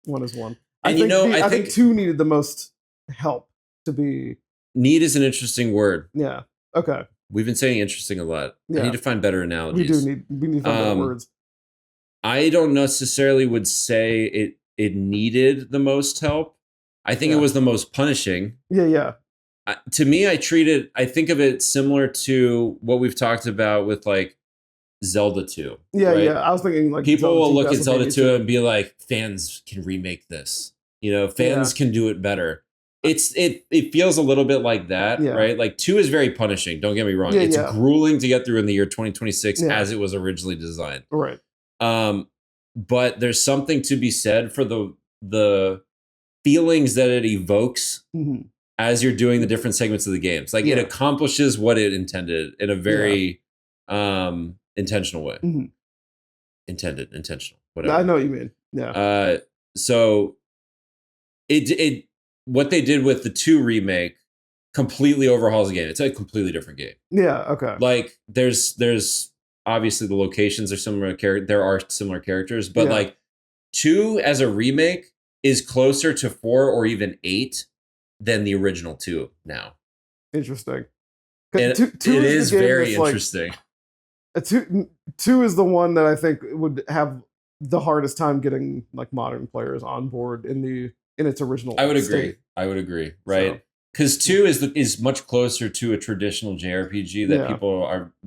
1. I think 2 needed the most help to be. Need is an interesting word. Yeah. Okay. We've been saying interesting a lot. Yeah. I need to find better analogies. We need to find better words. I don't necessarily would say it needed the most help. I think it was the most punishing. Yeah. To me, I think of it similar to what we've talked about with like Zelda 2. Yeah, right? yeah. I was thinking like people will look at Zelda 2 and be like, fans can remake this. Fans can do it better. It feels a little bit like that, right? Like 2 is very punishing. Don't get me wrong. It's grueling to get through in the year 2026 as it was originally designed. Right. But there's something to be said for the feelings that it evokes as you're doing the different segments of the games. Like it accomplishes what it intended in a very intentional way. Intentional, whatever. I know what you mean. Yeah. So it what they did with the 2 remake completely overhauls the game. It's a completely different game. Yeah. Okay. Like there's obviously the locations are similar. There are similar characters, but like 2 as a remake is closer to 4 or even 8 than the original 2 now. Interesting. And it is very interesting. Like, 2 is the one that I think would have the hardest time getting like modern players on board in its original. I would state. agree. Right. Because 2 is much closer to a traditional JRPG that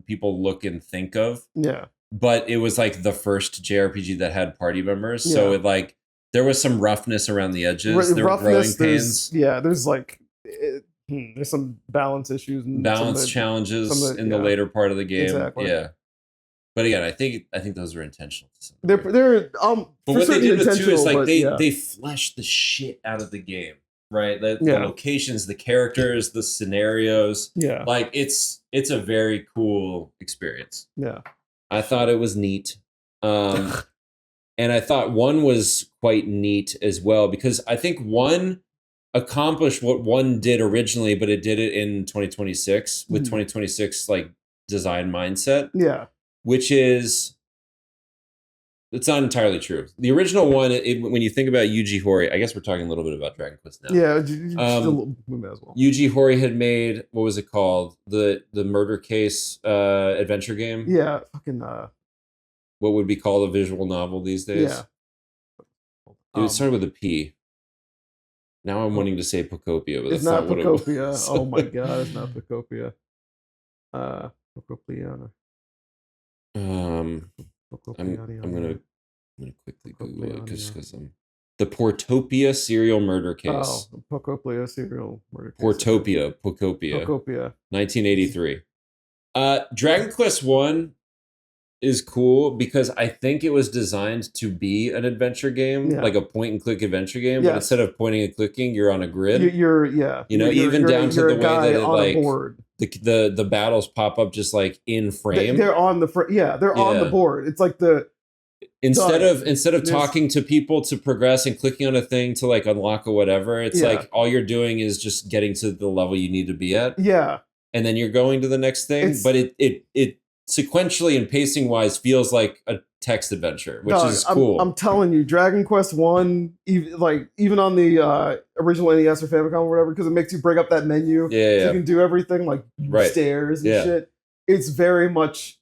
people look and think of. Yeah. But it was like the first JRPG that had party members. Yeah. So it like there was some roughness around the edges. There were growing pains. There's like there's some balance issues and balance challenges in the later part of the game. Exactly. Yeah. But again, I think those are intentional. They're but what they did with 2 is like they they fleshed the shit out of the game, right? The locations, the characters, the scenarios. Yeah, like it's a very cool experience. Yeah, I thought it was neat, and I thought 1 was quite neat as well because I think 1 accomplished what 1 did originally, but it did it in 2026 with 2026 like design mindset. Yeah. Which is, it's not entirely true. The original one, when you think about Yuji Horii, I guess we're talking a little bit about Dragon Quest now. Yeah, still as well. Yuji Horii had made, what was it called? The murder case adventure game? Yeah, fucking... what would be called a visual novel these days? Yeah. It started with a P. Now I'm wanting to say Pocopia, but it's that's not what Pocopia. it was. Oh my god, it's not Pocopia. Pocopia. I'm gonna quickly Google it because I'm the Portopia serial murder case. Oh, Pocopia serial murder case. Pocopia, 1983. Dragon Quest 1 is cool because I think it was designed to be an adventure game, like a point and click adventure game. But instead of pointing and clicking, you're on a grid. You're even down to the way that it like board. the battles pop up just like in frame. They're on the they're on the board. It's like instead of talking to people to progress and clicking on a thing to like unlock or whatever, it's like all you're doing is just getting to the level you need to be at. Yeah. And then you're going to the next thing. But it sequentially and pacing wise feels like a text adventure, which is cool. I'm telling you, Dragon Quest 1, even on the original NES or Famicom or whatever, because it makes you bring up that menu. So you can do everything like stairs and shit. It's very much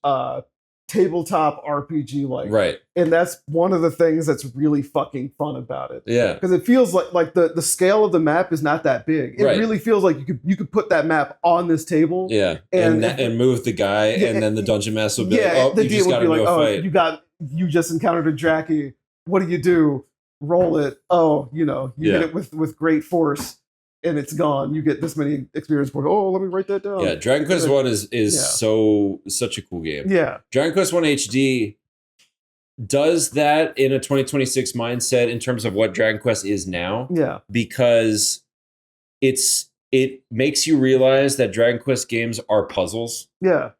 tabletop RPG like. Right. And that's one of the things that's really fucking fun about it. Yeah. Because it feels like the scale of the map is not that big. It really feels like you could put that map on this table. Yeah. And move the guy, and then the dungeon master would be like, oh, the you just gotta do a fight. You just encountered a Jackie. What do? Roll it. Oh, you hit it with great force. And it's gone. You get this many experience points. Oh, let me write that down. Yeah, Dragon Quest 1 is such a cool game. Yeah. Dragon Quest 1 HD does that in a 2026 mindset in terms of what Dragon Quest is now. Yeah. Because it makes you realize that Dragon Quest games are puzzles. Yeah.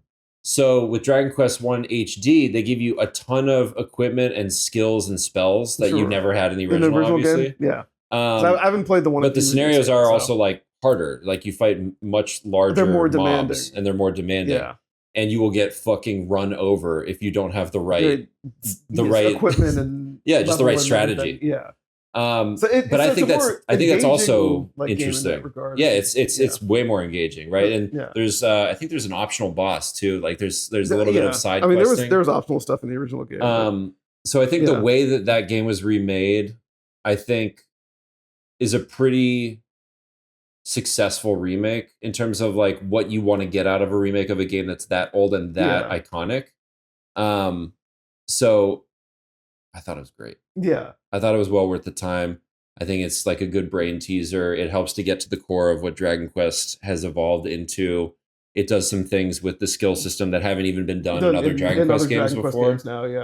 So with Dragon Quest 1 HD, they give you a ton of equipment and skills and spells that you never had in the original obviously. Game? Yeah. I haven't played the one. But the scenarios are also like harder. Like you fight much larger they're more mobs, demanding. and they're more demanding. Yeah. And you will get fucking run over if you don't have the right equipment and just the right strategy. Yeah. But I think that's also interesting. Yeah, it's way more engaging, right? And there's I think there's an optional boss too. Like there's a little bit of side questing. there was optional stuff in the original game. So I think the way that game was remade, I think, is a pretty successful remake in terms of like what you want to get out of a remake of a game that's that old and that iconic. So I thought it was great. Yeah. I thought it was well worth the time. I think it's like a good brain teaser. It helps to get to the core of what Dragon Quest has evolved into. It does some things with the skill system that haven't even been done in other Dragon Quest games before,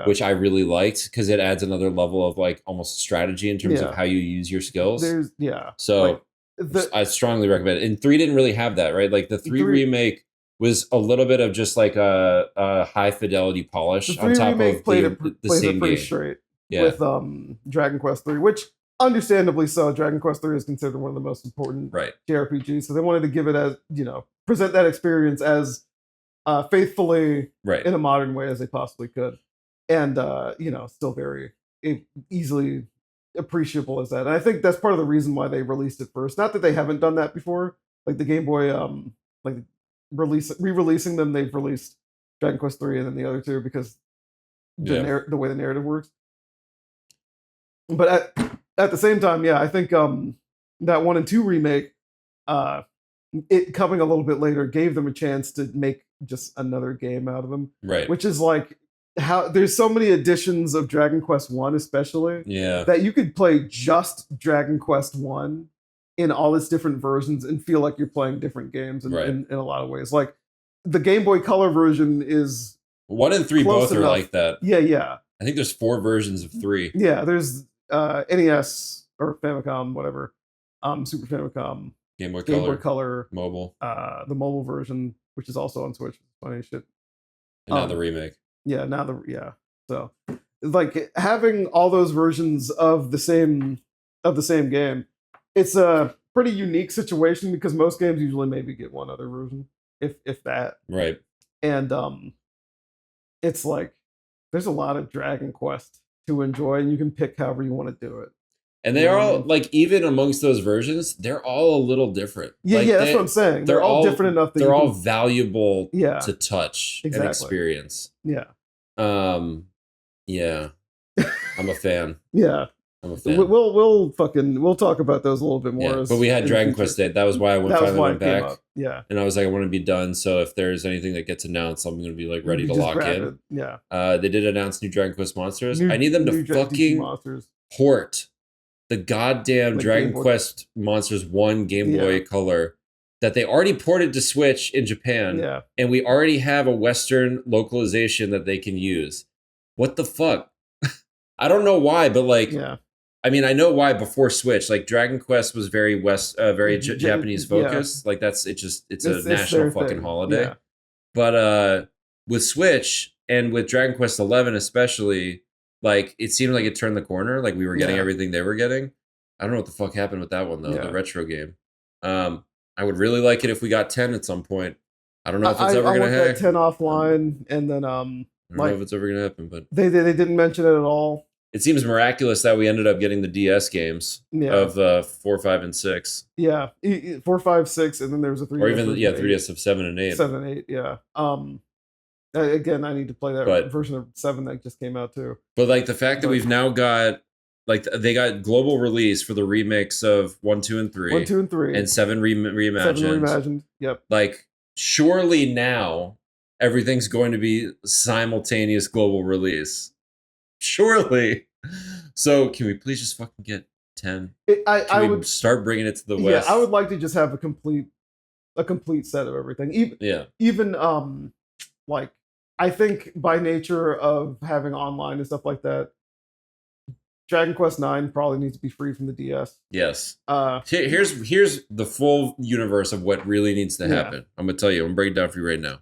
which I really liked because it adds another level of like almost strategy in terms of how you use your skills. So I strongly recommend it. And 3 didn't really have that, right? Like the 3 remake was a little bit of just like a high fidelity polish on top of the same game. Straight with Dragon Quest 3, which understandably so. Dragon Quest 3 is considered one of the most important JRPGs, so they wanted to give it as present that experience as faithfully in a modern way as they possibly could, and still very easily appreciable as that. And I think that's part of the reason why they released it first. Not that they haven't done that before, like the Game Boy, re-releasing them. They've released Dragon Quest 3 and then the other 2 because the way the narrative works. But at the same time, I think that 1 and 2 remake, it coming a little bit later, gave them a chance to make just another game out of them. Right. Which is like how there's so many editions of Dragon Quest 1 especially that you could play just Dragon Quest 1 in all its different versions and feel like you're playing different games in a lot of ways. Like the Game Boy Color version is 1 and 3 both are like that. Yeah. I think there's 4 versions of 3. Yeah, there's NES or Famicom, whatever. Super Famicom, Game Boy Color, mobile. The mobile version, which is also on Switch. Funny shit. And now the remake. Yeah, So, like having all those versions of the same game, it's a pretty unique situation because most games usually maybe get one other version, if that. Right. And it's like there's a lot of Dragon Quest to enjoy, and you can pick however you want to do it. And they are all like, even amongst those versions, they're all a little different. Yeah, like, that's what I'm saying. They're all different enough that they're all valuable to touch and experience. Yeah. Yeah. I'm a fan. Yeah. I'm a fan. We'll talk about those a little bit more. Yeah, but we had Dragon Quest 8. That was why I finally went back. Yeah. And I was like, I want to be done. So if there's anything that gets announced, I'm going to be like ready to lock in. Yeah. They did announce new Dragon Quest monsters. I need them to fucking port the goddamn Dragon Quest Monsters 1 Game Boy Color that they already ported to Switch in Japan. Yeah. And we already have a Western localization that they can use. What the fuck? I don't know why, but like, I mean, I know why before Switch. Like Dragon Quest was very Japanese focused. Like it's a national fucking holiday. Yeah. But with Switch and with Dragon Quest 11 especially, like it seemed like it turned the corner. Like we were getting everything they were getting. I don't know what the fuck happened with that one though. The retro game. I would really like it if we got 10 at some point. I don't know if it's ever gonna happen. 10 offline, and then I don't know if it's ever gonna happen, but they didn't mention it at all. It seems miraculous that we ended up getting the DS games of 4, 5, and 6. Yeah, 4, 5, 6, and then there was a 3DS. Or even 3DS of 7 and 8. 7 and 8, yeah. Again, I need to play that version of 7 that just came out too. But like the fact that we've now got they got global release for the remakes of 1, 2, and 3. 1, 2, and 3. And 7 reimagined. 7 reimagined. Yep. Like surely now everything's going to be simultaneous global release. Surely. So can we please just fucking get 10? I would start bringing it to the West. Yeah, I would like to just have a complete set of everything. Even like I think by nature of having online and stuff like that, Dragon Quest 9 probably needs to be free from the DS. Yes. Here's the full universe of what really needs to happen. I'm gonna tell you. I'm gonna break it down for you right now.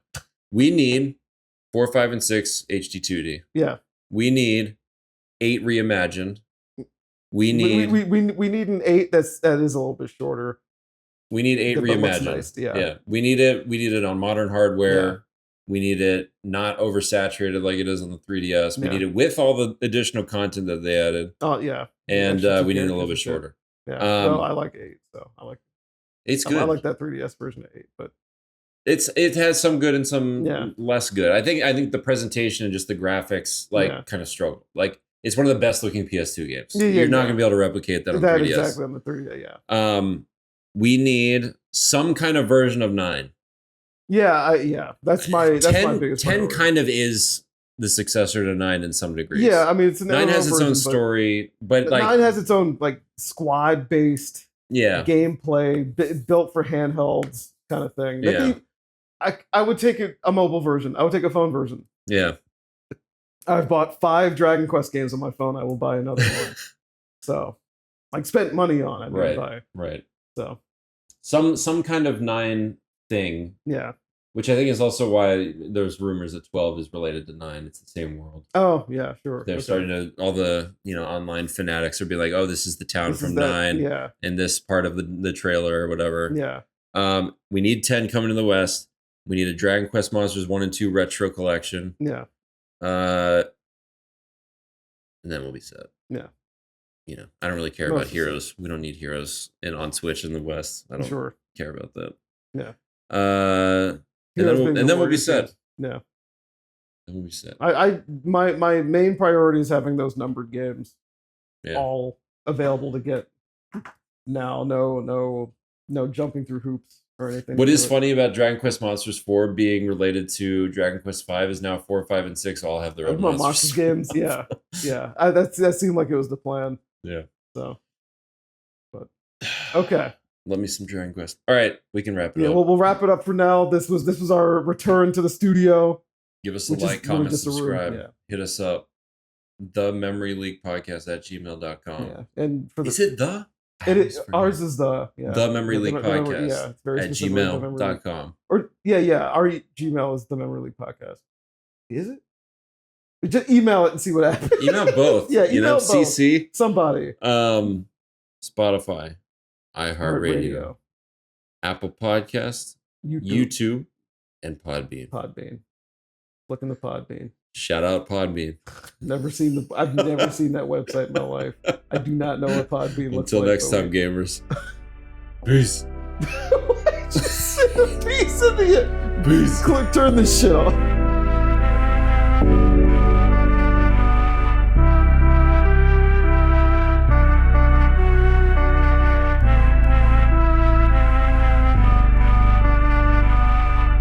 We need 4, 5, and 6 HD2D. Yeah. We need 8 reimagined. We need we need an 8 that is a little bit shorter. We need 8 reimagined. Nice. Yeah. We need it on modern hardware. Yeah. We need it not oversaturated like it is on the 3DS. We need it with all the additional content that they added. Oh yeah. And we need it a little bit shorter. Yeah. Well, I like 8, so I like. It's good. I like that 3DS version of 8, but it has some good and some less good. I think the presentation and just the graphics kind of struggle. Like it's one of the best looking PS2 games. You're not gonna be able to replicate that on 3DS. Exactly on the 3DS. Yeah. We need some kind of version of 9. Yeah, that's my biggest 10 priority. kind of is the successor to 9 in some degrees. Yeah, I mean it's 9 has its own story, but like 9 has its own like squad based gameplay built for handhelds kind of thing. I would take a mobile version. I would take a phone version. Yeah. I've bought 5 Dragon Quest games on my phone. I will buy another one. So, like, spent money on it. Right. So, some kind of 9 thing. Yeah. Which I think is also why there's rumors that 12 is related to 9. It's the same world. Oh yeah, sure. They're starting to all the online fanatics are be like, oh, this is the town from 9. Yeah. And this part of the trailer or whatever. Yeah. We need 10 coming to the West. We need a Dragon Quest Monsters 1 and 2 retro collection. Yeah. And then we'll be set. Yeah. I don't really care about heroes. We don't need heroes on Switch in the West. I don't care about that. Yeah. And then we'll be set. Yeah. Then we'll be set. My main priority is having those numbered games all available to get now. No jumping through hoops or anything. What is funny about Dragon Quest Monsters 4 being related to Dragon Quest 5 is now 4, 5, and 6 all have their own monsters games. Yeah. That seemed like it was the plan. Yeah. So, but okay. Love me some Dragon Quest. All right, we can wrap it up. We'll wrap it up for now. This was our return to the studio. Give us a like, comment, subscribe. Hit us up. The Memory Leak Podcast at gmail.com. Yeah. And is it the? Ours is the Memory Leak Podcast at gmail.com. Or our Gmail is the Memory Leak Podcast. Is it? Just email it and see what happens. Email both. Email both. CC somebody. Spotify, iHeartRadio, Apple Podcasts, YouTube, and Podbean. Look in the Podbean. Shout out Podbean. I've never seen that website in my life. I do not know what Podbean looks like. Until next time, gamers. Peace. Peace in the end. Peace. Turn this shit off.